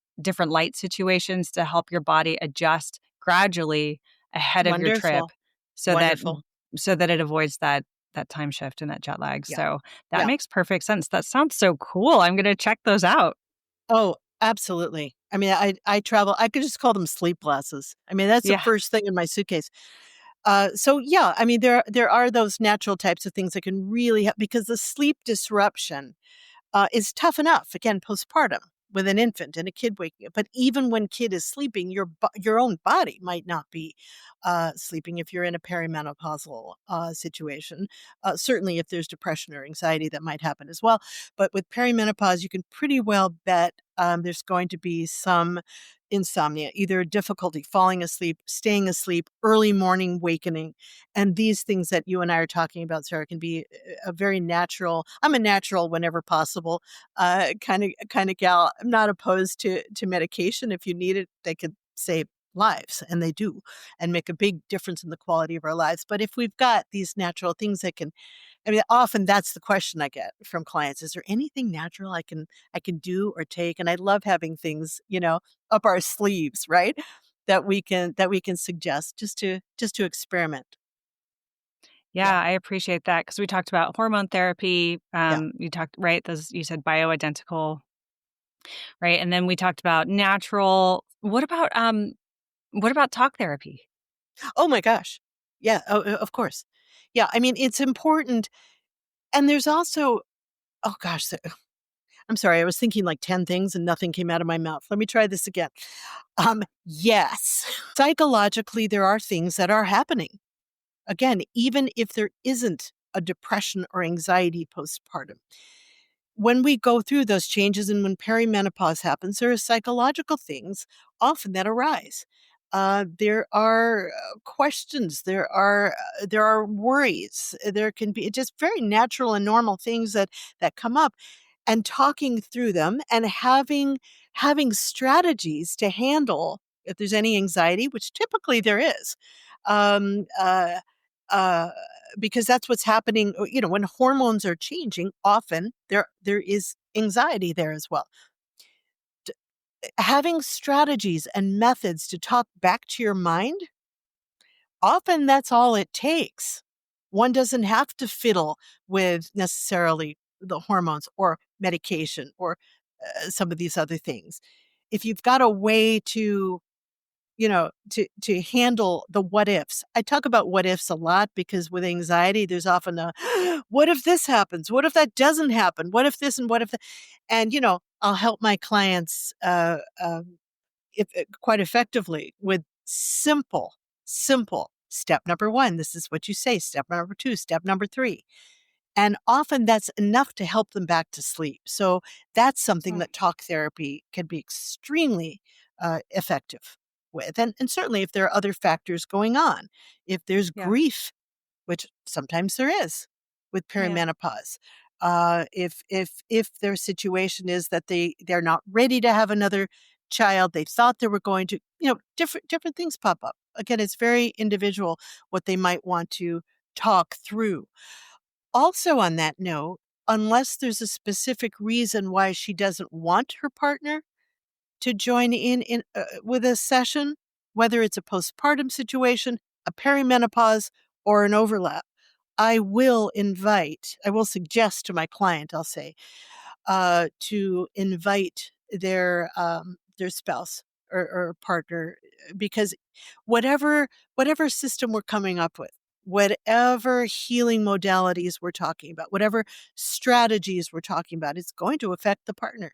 light situations to help your body adjust gradually ahead of your trip, Wonderful. so that Wonderful. it avoids that time shift and that jet lag. Yeah. So that Yeah. makes perfect sense. That sounds so cool. I'm gonna check those out. Oh, absolutely. I mean, I travel. I could just call them sleep glasses. I mean, that's the Yeah. first thing in my suitcase. So yeah, I mean, there are those natural types of things that can really help, because the sleep disruption is tough enough. Again, postpartum. with an infant and a kid waking up. But even when kid is sleeping, your own body might not be sleeping if you're in a perimenopausal situation. Certainly, if there's depression or anxiety, that might happen as well. But with perimenopause, you can pretty well bet there's going to be some insomnia, either difficulty falling asleep, staying asleep, early morning wakening. And these things that you and I are talking about, Sarah, can be a very natural. I'm a natural whenever possible kind of gal. I'm not opposed to medication. If you need it, they could save lives, and they do, and make a big difference in the quality of our lives. But if we've got these natural things that can, I mean, often that's the question I get from clients: is there anything natural I can do or take? And I love having things, up our sleeves, right? That we can suggest just to experiment. Yeah, Yeah, I appreciate that because we talked about hormone therapy. yeah. You talked, right? Those you said bioidentical, right? And then we talked about natural. What about talk therapy? Oh my gosh. Yeah. Oh, of course. Yeah. I mean, it's important, and there's also, oh gosh, I'm sorry. I was thinking like 10 things and nothing came out of my mouth. Let me try this again. Yes. Psychologically, there are things that are happening. Again, even if there isn't a depression or anxiety postpartum, when we go through those changes and when perimenopause happens, there are psychological things often that arise. There are questions. There are worries. There can be just very natural and normal things that come up, and talking through them and having strategies to handle if there's any anxiety, which typically there is. Um, uh, uh, because that's what's happening, when hormones are changing, often there is anxiety there as well. Having strategies and methods to talk back to your mind, often that's all it takes. One doesn't have to fiddle with necessarily the hormones or medication or some of these other things. If you've got a way to handle the what ifs. I talk about what ifs a lot because with anxiety, there's often a what if this happens? What if that doesn't happen? What if this and what if that? And I'll help my clients quite effectively with simple step number one. This is what you say. Step number two. Step number three. And often that's enough to help them back to sleep. So that's something Mm, that talk therapy can be extremely effective with. And certainly if there are other factors going on, if there's yeah, grief, which sometimes there is with yeah, perimenopause, if their situation is that they're not ready to have another child, they thought they were going to, different things pop up. Again, it's very individual what they might want to talk through. Also, on that note, unless there's a specific reason why she doesn't want her partner to join in with a session, whether it's a postpartum situation, a perimenopause, or an overlap, I will suggest to my client, I'll say, to invite their spouse or partner, because whatever system we're coming up with, whatever healing modalities we're talking about, whatever strategies we're talking about, it's going to affect the partner,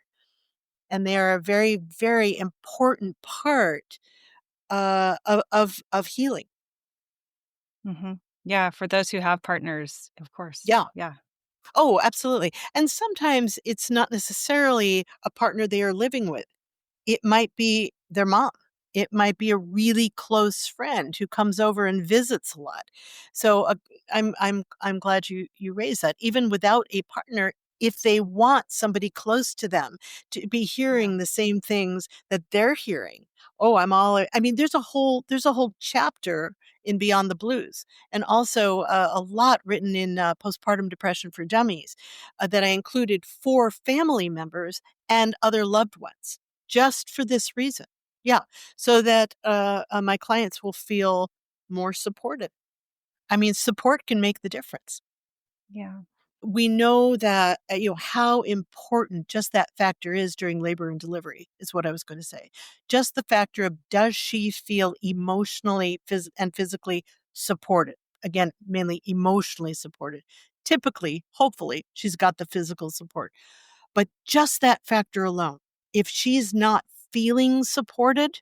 and they are a very very important part of healing. hmm yeah. For those who have partners, of course. Yeah. Yeah, Oh, absolutely. And sometimes it's not necessarily a partner they are living with. It might be their mom. It might be a really close friend who comes over and visits a lot. So I'm glad you raised that. Even without a partner, if they want somebody close to them to be yeah, hearing the same things that they're hearing. Oh, I mean, there's a whole chapter in Beyond the Blues, and also a lot written in Postpartum Depression for Dummies, that I included for family members and other loved ones, just for this reason. Yeah, so that my clients will feel more supported. I mean, support can make the difference. yeah, We know that, how important just that factor is during labor and delivery, is what I was going to say. Just the factor of, does she feel emotionally and physically supported? Again, mainly emotionally supported. Typically, hopefully, she's got the physical support. But just that factor alone, if she's not feeling supported,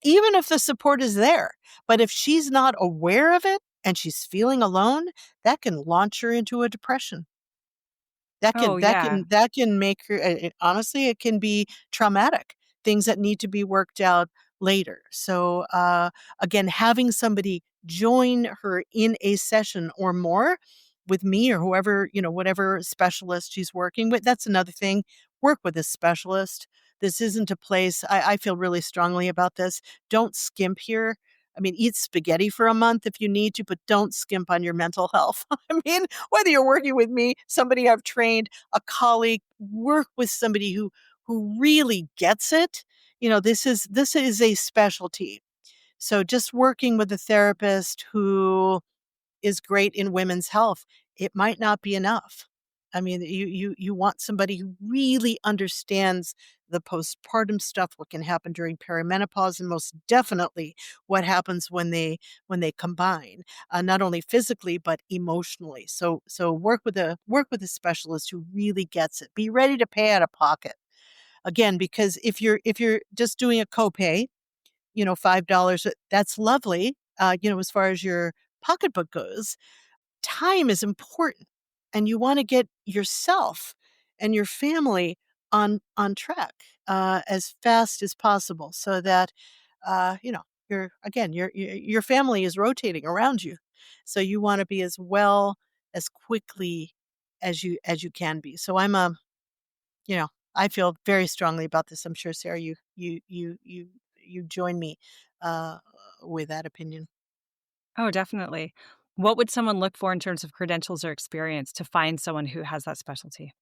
even if the support is there, but if she's not aware of it and she's feeling alone, that can launch her into a depression. That Oh, can that yeah. can that can make her honestly, it can be traumatic, things that need to be worked out later. So, again, having somebody join her in a session or more with me or whoever, whatever specialist she's working with, that's another thing. Work with a specialist. This isn't a place I feel really strongly about this. Don't skimp here. I mean, eat spaghetti for a month if you need to, but don't skimp on your mental health. I mean, whether you're working with me, somebody I've trained, a colleague, work with somebody who really gets it. This is a specialty. So just working with a therapist who is great in women's health, it might not be enough. I mean, you want somebody who really understands the postpartum stuff, what can happen during perimenopause, and most definitely what happens when they combine, not only physically but emotionally. So work with a specialist who really gets it. Be ready to pay out of pocket again, because if you're just doing a copay, $5, that's lovely. As far as your pocketbook goes, time is important, and you want to get yourself and your family on track as fast as possible, so that your family is rotating around you. So you want to be as well as quickly as you can be. So you know, I feel very strongly about this. I'm sure, Sarah, you join me uh, with that opinion. Oh, definitely. What would someone look for in terms of credentials or experience to find someone who has that specialty?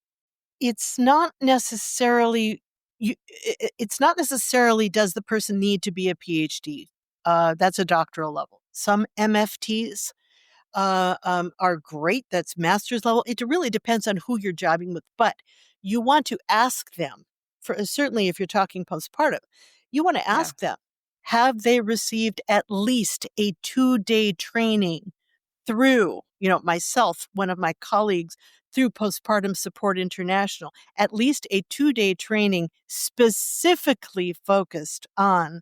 It's not necessarily it's not necessarily does the person need to be a PhD. That's a doctoral level. Some MFTs are great. That's master's level. It really depends on who you're jobbing with, but you want to ask them for certainly if you're talking postpartum, you want to Yeah. ask them, have they received at least a 2-day training through, myself, one of my colleagues, through Postpartum Support International, at least a 2-day training specifically focused on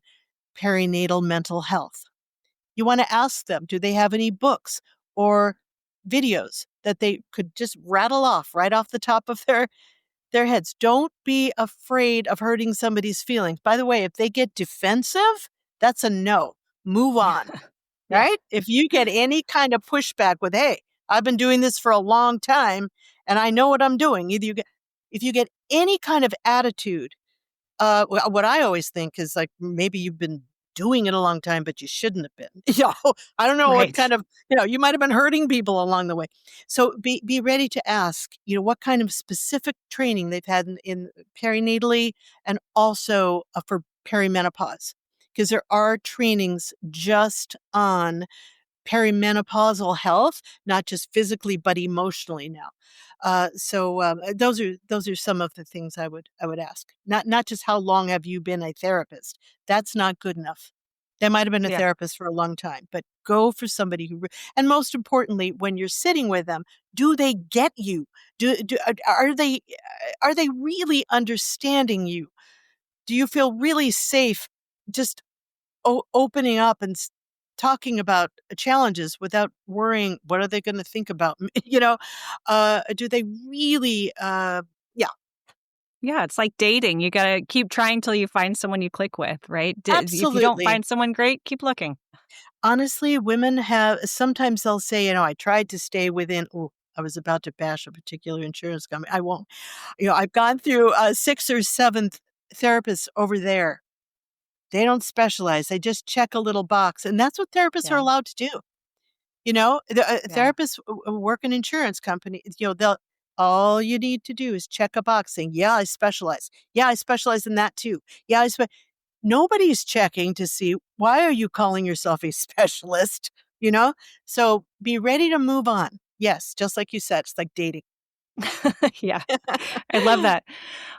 perinatal mental health. You want to ask them, do they have any books or videos that they could just rattle off right off the top of their heads? Don't be afraid of hurting somebody's feelings. By the way, if they get defensive, that's a no. Move on. Yeah. Right? If you get any kind of pushback with, "Hey, I've been doing this for a long time and I know what I'm doing." If you get any kind of attitude, what I always think is like, maybe you've been doing it a long time, but you shouldn't have been. I don't know what Right. kind of, you might have been hurting people along the way. So be ready to ask, what kind of specific training they've had in perinatally and also for perimenopause. Because there are trainings just on perimenopausal health, not just physically but emotionally now. Those are some of the things I would ask. Not just how long have you been a therapist. That's not good enough. They might have been a Yeah. therapist for a long time, but go for somebody and most importantly, when you're sitting with them, do they get you? Are they really understanding you? Do you feel really safe just opening up and talking about challenges without worrying what are they going to think about me? Do they really yeah, Yeah, it's like dating. You gotta keep trying till you find someone you click with, right? If you don't absolutely. find someone great, keep looking. Honestly, women have sometimes they'll say, I tried to stay within. Oh, I was about to bash a particular insurance company. I won't. I've gone through 6 or 7 therapists over there. They don't specialize. They just check a little box, and that's what therapists are Yeah. allowed to do. The Yeah. therapists work in insurance company. They'll all you need to do is check a box saying, "Yeah, I specialize. Yeah, I specialize in that too. Yeah, nobody's checking to see why are you calling yourself a specialist, you know? So be ready to move on. Yes, just like you said, it's like dating. Yeah. I love that.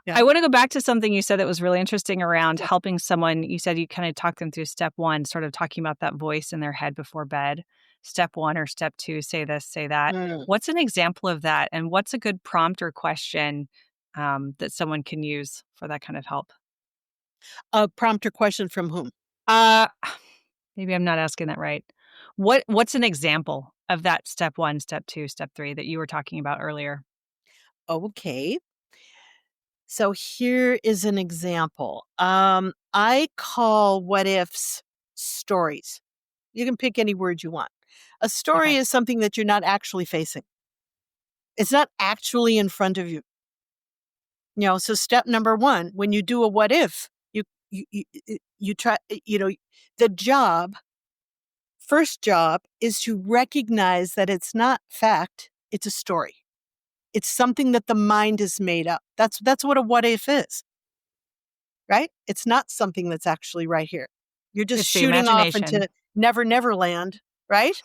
Yeah. I wanna go back to something you said that was really interesting around Yeah. helping someone. You said you kinda talked them through step 1, sort of talking about that voice in their head before bed. Step 1 or step 2, say this, say that. Mm. What's an example of that, and what's a good prompt or question that someone can use for that kind of help? A prompt or question from whom? Uh, maybe I'm not asking that right. What's an example of that step 1, step 2, step 3 that you were talking about earlier? Okay. So here is an example. I call what ifs stories. You can pick any word you want. A story Okay. is something that you're not actually facing. It's not actually in front of you. So step number 1, when you do a what if, you try, the first job is to recognize that it's not fact, it's a story. It's something that the mind has made up. That's what a what if is, right? It's not something that's actually right here. You're just It's the shooting off into imagination. never land, right?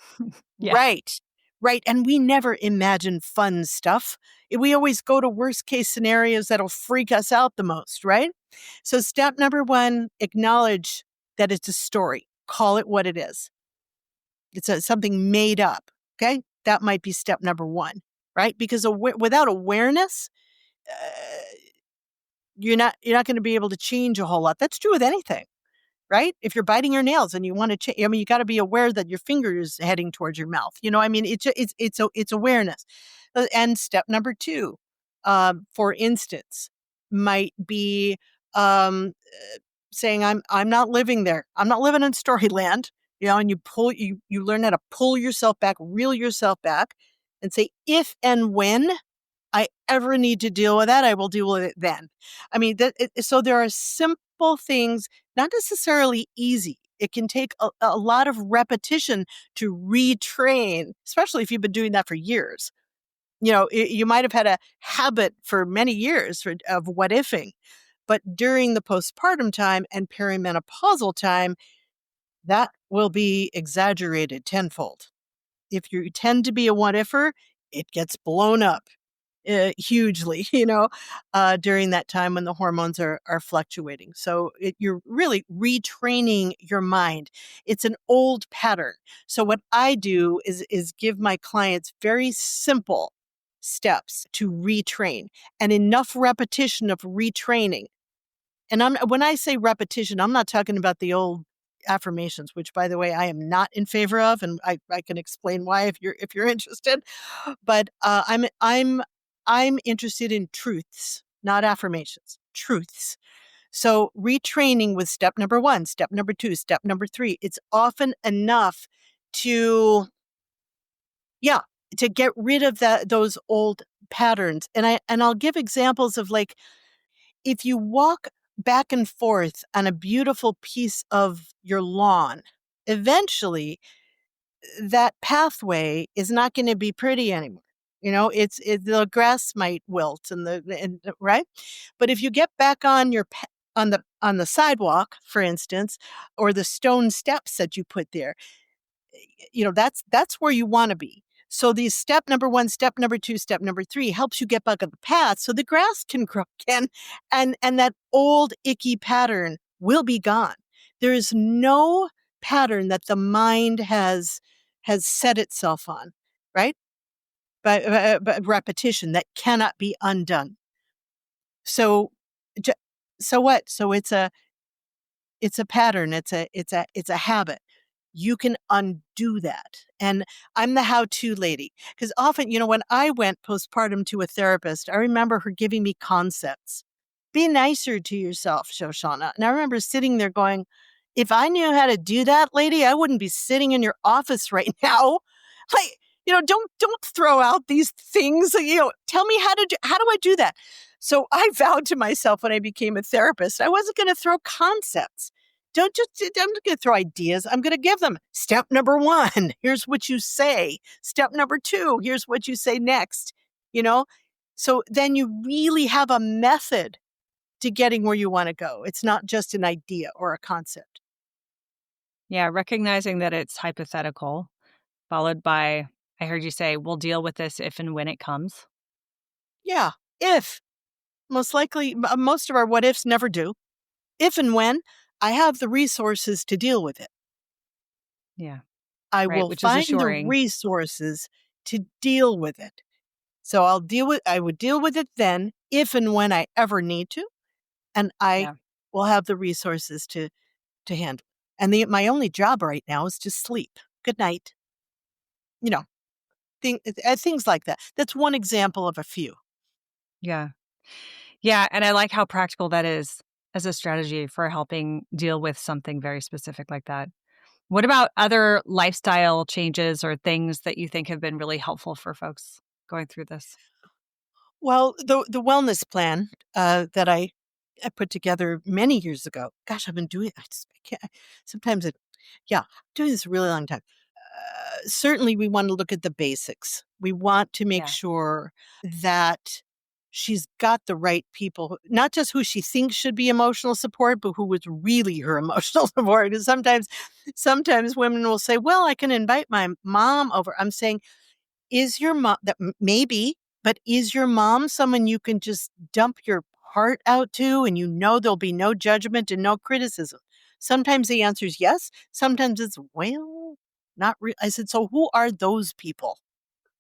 Yeah. Right. Right. And we never imagine fun stuff. We always go to worst case scenarios that'll freak us out the most, right? So step number 1, acknowledge that it's a story. Call it what it is. It's something made up. Okay. That might be step number 1, right? Because without awareness, uh, you're not going to be able to change a whole lot. That's true with anything, right? If you're biting your nails and you want to change, you got to be aware that your finger is heading towards your mouth. It's awareness. And step number 2, for instance, might be um, saying, I'm not living there. I'm not living in Storyland. And you learn how to pull yourself back, reel yourself back, and say, if and when I ever need to deal with that, I will deal with it then. I mean, so there are simple things, not necessarily easy. It can take a lot of repetition to retrain, especially if you've been doing that for years. You might have had a habit for many years of what ifing, but during the postpartum time and perimenopausal time, that will be exaggerated tenfold. If you tend to be a what ifer, it gets blown up hugely, during that time when the hormones are fluctuating. So you're really retraining your mind. It's an old pattern. So what I do is give my clients very simple steps to retrain and enough repetition of retraining. And when I say repetition, I'm not talking about the old affirmations, which by the way, I am not in favor of, and I can explain why if you're interested. But I'm interested in truths, not affirmations, truths. So retraining with step number 1, step number 2, step number 3, it's often enough to, yeah, to get rid of those old patterns. And I'll give examples of, like, if you walk back and forth on a beautiful piece of your lawn, eventually that pathway is not going to be pretty anymore. The grass might wilt right. But if you get back on on the sidewalk, for instance, or the stone steps that you put there, that's where you want to be. So these step number 1, step number 2, step number 3 helps you get back on the path so the grass can grow again, and that old icky pattern will be gone. There is no pattern that the mind has set itself on, right? But repetition that cannot be undone. So so what? So it's a pattern. It's a habit. You can undo that. And I'm the how-to lady, because often, when I went postpartum to a therapist, I remember her giving me concepts. Be nicer to yourself, Shoshana. And I remember sitting there going, if I knew how to do that, lady, I wouldn't be sitting in your office right now. Like, don't throw out these things. Tell me how do I do that? So I vowed to myself when I became a therapist, I wasn't going to throw concepts. I'm not going to throw ideas. I'm going to give them. Step number 1, here's what you say. Step number 2, here's what you say next. So then you really have a method to getting where you want to go. It's not just an idea or a concept. Yeah, recognizing that it's hypothetical, followed by, I heard you say, we'll deal with this if and when it comes. Yeah, if. Most likely, most of our what ifs never do. If and when I have the resources to deal with it, Yeah, I right, will which is find the assuring. resources to deal with it. So I would deal with it then if and when I ever need to, and I Yeah. will have the resources to handle. And my only job right now is to sleep. Good night. You know, things like that. That's one example of a few. Yeah. Yeah, and I like how practical that is as a strategy for helping deal with something very specific like that. What about other lifestyle changes or things that you think have been really helpful for folks going through this? Well, the wellness plan that I put together many years ago. Gosh, I've been doing. I can't. Sometimes it. Yeah, doing this a really long time. Certainly, we want to look at the basics. We want to make Yeah. sure that she's got the right people, not just who she thinks should be emotional support, but who is really her emotional support. And sometimes women will say, "Well, I can invite my mom over." I'm saying, is your mom that maybe, but is your mom someone you can just dump your heart out to and there'll be no judgment and no criticism? Sometimes the answer is yes. Sometimes it's, well, not really. I said, so who are those people?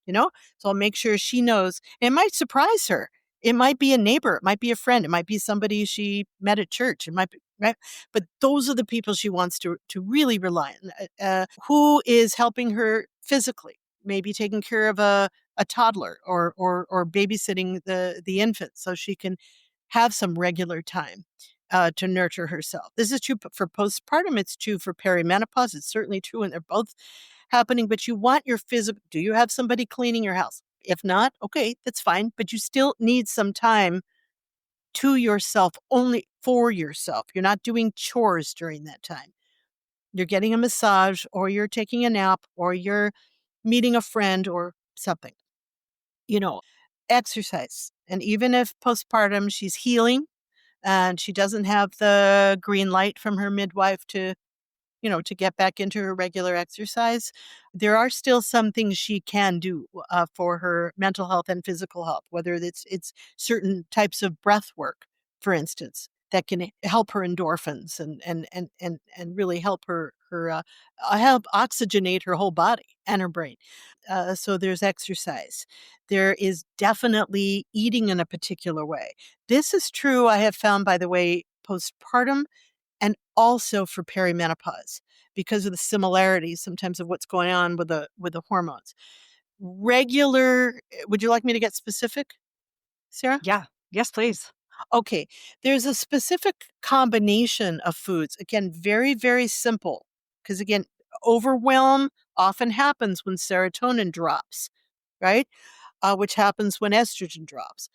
you know? So I'll make sure she knows. It might surprise her. It might be a neighbor. It might be a friend. It might be somebody she met at church. It might be, right? But those are the people she wants to really rely on. Who is helping her physically? Maybe taking care of a toddler or babysitting the infant so she can have some regular time to nurture herself. This is true for postpartum. It's true for perimenopause. It's certainly true when they're both happening, but you want your physical. Do you have somebody cleaning your house? If not, okay, that's fine, but you still need some time to yourself, only for yourself. You're not doing chores during that time. You're getting a massage, or you're taking a nap, or you're meeting a friend or something. You know, exercise. And even if postpartum she's healing and she doesn't have the green light from her midwife to get back into her regular exercise, there are still some things she can do for her mental health and physical health, whether it's certain types of breath work, for instance, that can help her endorphins and really help help oxygenate her whole body and her brain. So there's exercise. There is definitely eating in a particular way. This is true, I have found, by the way, postpartum and also for perimenopause because of the similarities sometimes of what's going on with the hormones. Would you like me to get specific, Sarah? Yeah. Yes, please. Okay, there's a specific combination of foods. Again, very, very simple. Because again, overwhelm often happens when serotonin drops, right? Which happens when estrogen drops.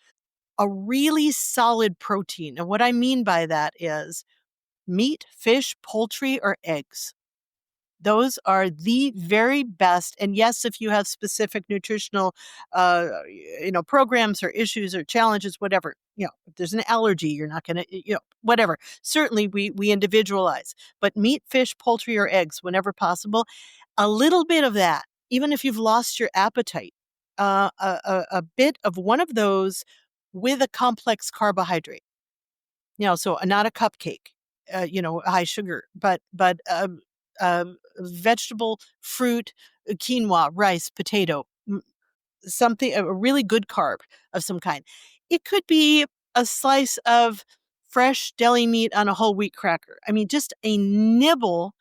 A really solid protein. And what I mean by that is meat, fish, poultry, or eggs. Those are the very best. And yes, if you have specific nutritional, programs or issues or challenges, whatever, if there's an allergy, you're not going to, whatever. Certainly we individualize, but meat, fish, poultry, or eggs, whenever possible, a little bit of that, even if you've lost your appetite, a bit of one of those with a complex carbohydrate. So not a cupcake, high sugar, but vegetable, fruit, quinoa, rice, potato, something, a really good carb of some kind. It could be a slice of fresh deli meat on a whole wheat cracker. I mean, just a nibble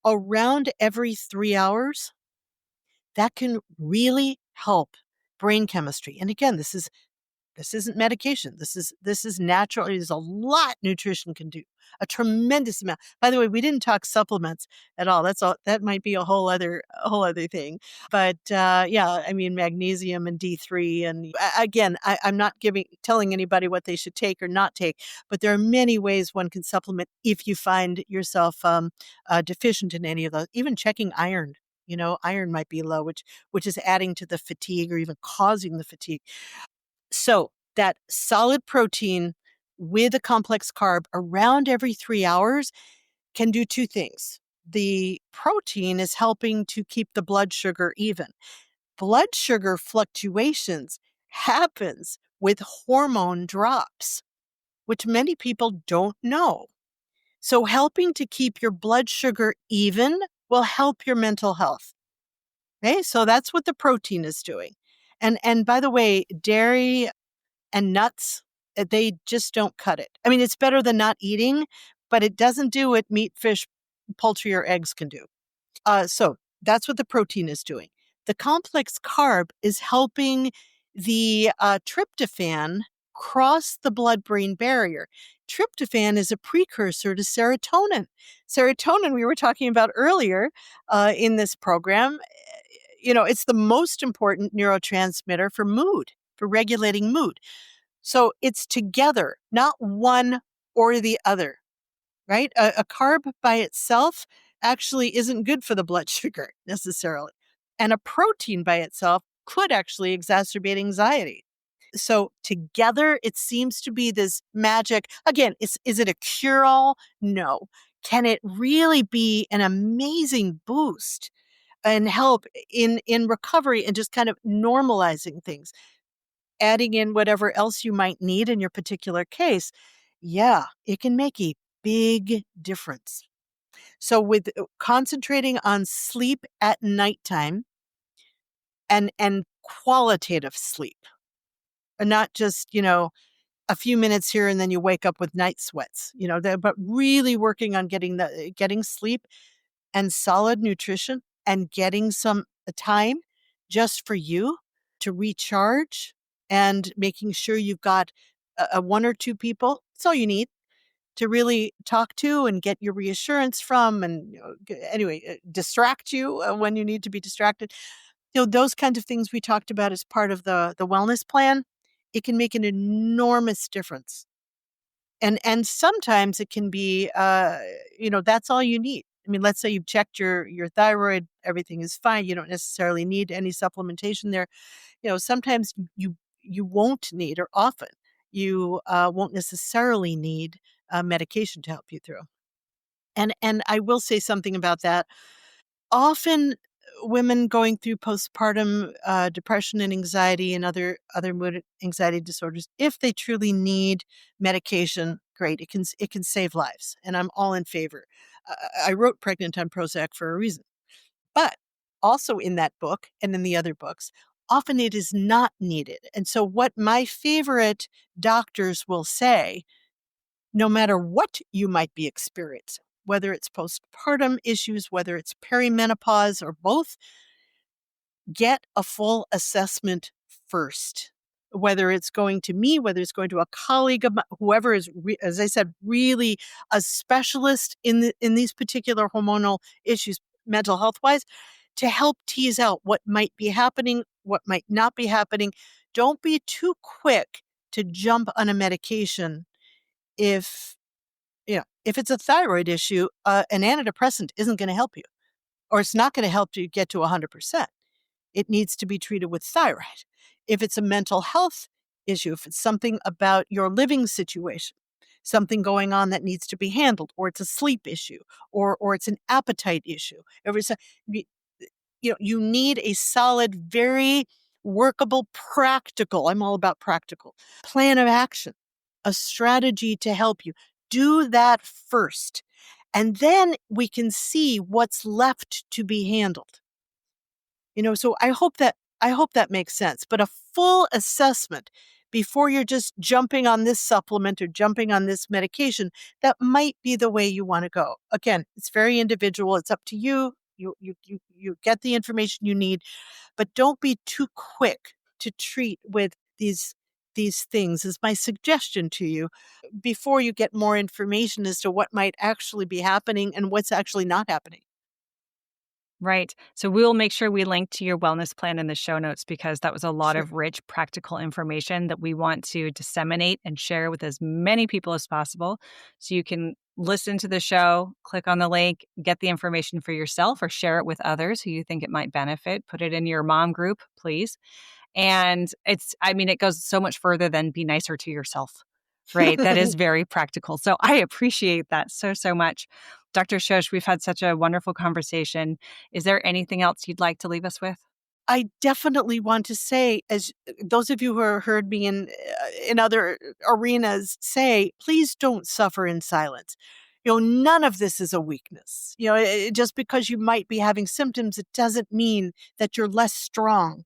around every 3 hours that can really help brain chemistry. And again, this isn't medication. This is natural. There's a lot nutrition can do. A tremendous amount. By the way, we didn't talk supplements at all. That might be a whole other thing. But yeah, I mean magnesium and D3. And again, I'm not telling anybody what they should take or not take, but there are many ways one can supplement if you find yourself deficient in any of those. Even checking iron. Iron might be low, which is adding to the fatigue or even causing the fatigue. So that solid protein with a complex carb around every 3 hours can do two things. The protein is helping to keep the blood sugar even. Blood sugar fluctuations happens with hormone drops, which many people don't know. So helping to keep your blood sugar even will help your mental health. Okay, so that's what the protein is doing. And by the way, dairy and nuts, they just don't cut it. I mean, it's better than not eating, but it doesn't do what meat, fish, poultry, or eggs can do. So that's what the protein is doing. The complex carb is helping the tryptophan cross the blood-brain barrier. Tryptophan is a precursor to serotonin. Serotonin, we were talking about earlier in this program, it's the most important neurotransmitter for mood, for regulating mood. So it's together, not one or the other, right? A carb by itself actually isn't good for the blood sugar necessarily. And a protein by itself could actually exacerbate anxiety. So together, it seems to be this magic. Again, is it a cure-all? No. Can it really be an amazing boost and help in recovery and just kind of normalizing things, adding in whatever else you might need in your particular case? Yeah, it can make a big difference. So with concentrating on sleep at nighttime and qualitative sleep, and not just, a few minutes here and then you wake up with night sweats, but really working on getting sleep and solid nutrition and getting some time just for you to recharge and making sure you've got a one or two people. That's all you need to really talk to and get your reassurance from, and distract you when you need to be distracted. Those kinds of things we talked about as part of the wellness plan. It can make an enormous difference. And sometimes it can be, that's all you need. I mean, let's say you've checked your thyroid, everything is fine. You don't necessarily need any supplementation there. Sometimes you won't need, or often you won't necessarily need medication to help you through. And I will say something about that. Often, women going through postpartum depression and anxiety and other mood anxiety disorders, if they truly need medication, great, it can save lives, and I'm all in favor. I wrote Pregnant on Prozac for a reason, but also in that book and in the other books, often it is not needed. And so, what my favorite doctors will say, no matter what you might be experiencing, whether it's postpartum issues, whether it's perimenopause or both, get a full assessment first. Whether it's going to me, whether it's going to a colleague of mine, whoever is, as I said, really a specialist in these particular hormonal issues, mental health wise, to help tease out what might be happening, what might not be happening. Don't be too quick to jump on a medication if if it's a thyroid issue. An antidepressant isn't going to help you, or it's not going to help you get to 100%. It needs to be treated with thyroid. If it's a mental health issue, if it's something about your living situation, something going on that needs to be handled, or it's a sleep issue, or it's an appetite issue, you need a solid, very workable, practical, I'm all about practical, plan of action, a strategy to help you. Do that first. And then we can see what's left to be handled. So I hope that makes sense. But a full assessment before you're just jumping on this supplement or jumping on this medication, that might be the way you want to go. Again, it's very individual. It's up to you. You get the information you need, but don't be too quick to treat with these things, is my suggestion to you, before you get more information as to what might actually be happening and what's actually not happening. Right. So we'll make sure we link to your wellness plan in the show notes, because that was a lot Sure. of rich, practical information that we want to disseminate and share with as many people as possible. So you can listen to the show, click on the link, get the information for yourself, or share it with others who you think it might benefit. Put it in your mom group, please. And it goes so much further than be nicer to yourself, right? That is very practical. So I appreciate that so, so much. Dr. Shosh, we've had such a wonderful conversation. Is there anything else you'd like to leave us with? I definitely want to say, as those of you who have heard me in other arenas say, please don't suffer in silence. None of this is a weakness. Just because you might be having symptoms, it doesn't mean that you're less strong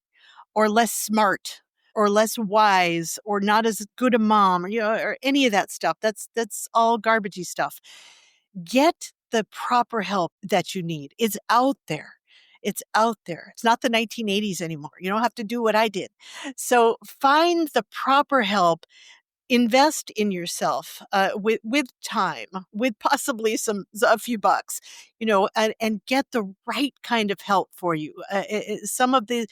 or less smart or less wise or not as good a mom, or any of that stuff. That's all garbagey stuff. Get the proper help that you need. It's out there. It's out there. It's not the 1980s anymore. You don't have to do what I did. So find the proper help. Invest in yourself with time, with possibly a few bucks, and get the right kind of help for you. Some of the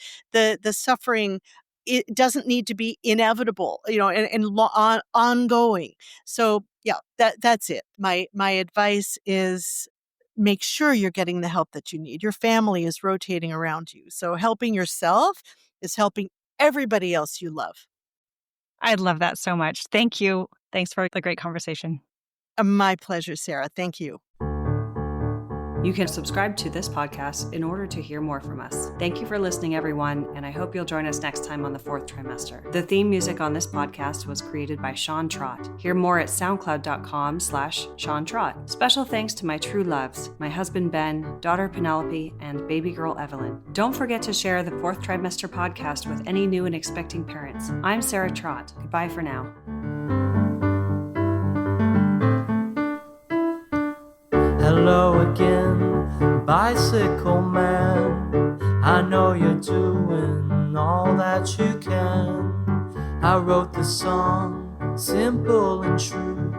suffering, it doesn't need to be inevitable, and ongoing. So yeah, that's it. My advice is make sure you're getting the help that you need. Your family is rotating around you, so helping yourself is helping everybody else you love. I love that so much. Thank you. Thanks for the great conversation. My pleasure, Sarah. Thank you. You can subscribe to this podcast in order to hear more from us. Thank you for listening, everyone, and I hope you'll join us next time on the Fourth Trimester. The theme music on this podcast was created by Sean Trott. Hear more at soundcloud.com/Sean Trott. Special thanks to my true loves, my husband Ben, daughter Penelope, and baby girl Evelyn. Don't forget to share the Fourth Trimester podcast with any new and expecting parents. I'm Sarah Trott. Goodbye for now. Hello again, bicycle man. I know you're doing all that you can. I wrote the song, simple and true.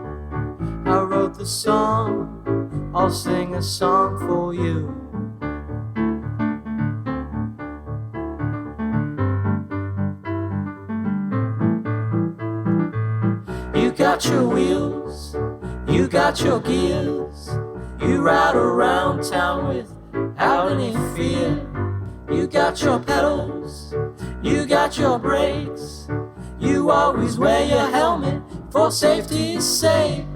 I wrote the song, I'll sing a song for you. You got your wheels, you got your gears. You ride around town without any fear. You got your pedals, you got your brakes. You always wear your helmet for safety's sake.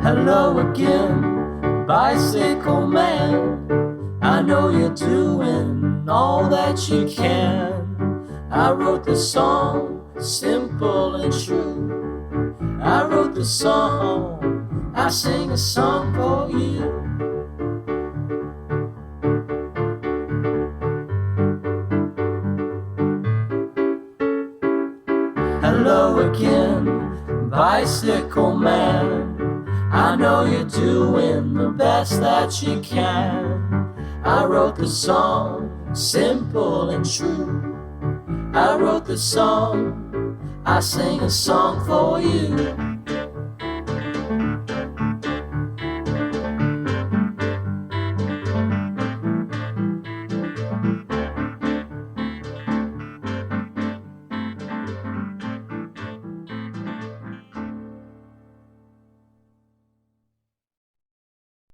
Hello again, bicycle man. I know you're doing all that you can. I wrote the song, simple and true. I wrote the song, I sing a song for you. Hello again, bicycle man. I know you're doing the best that you can. I wrote the song, simple and true. I wrote the song, I sing a song for you.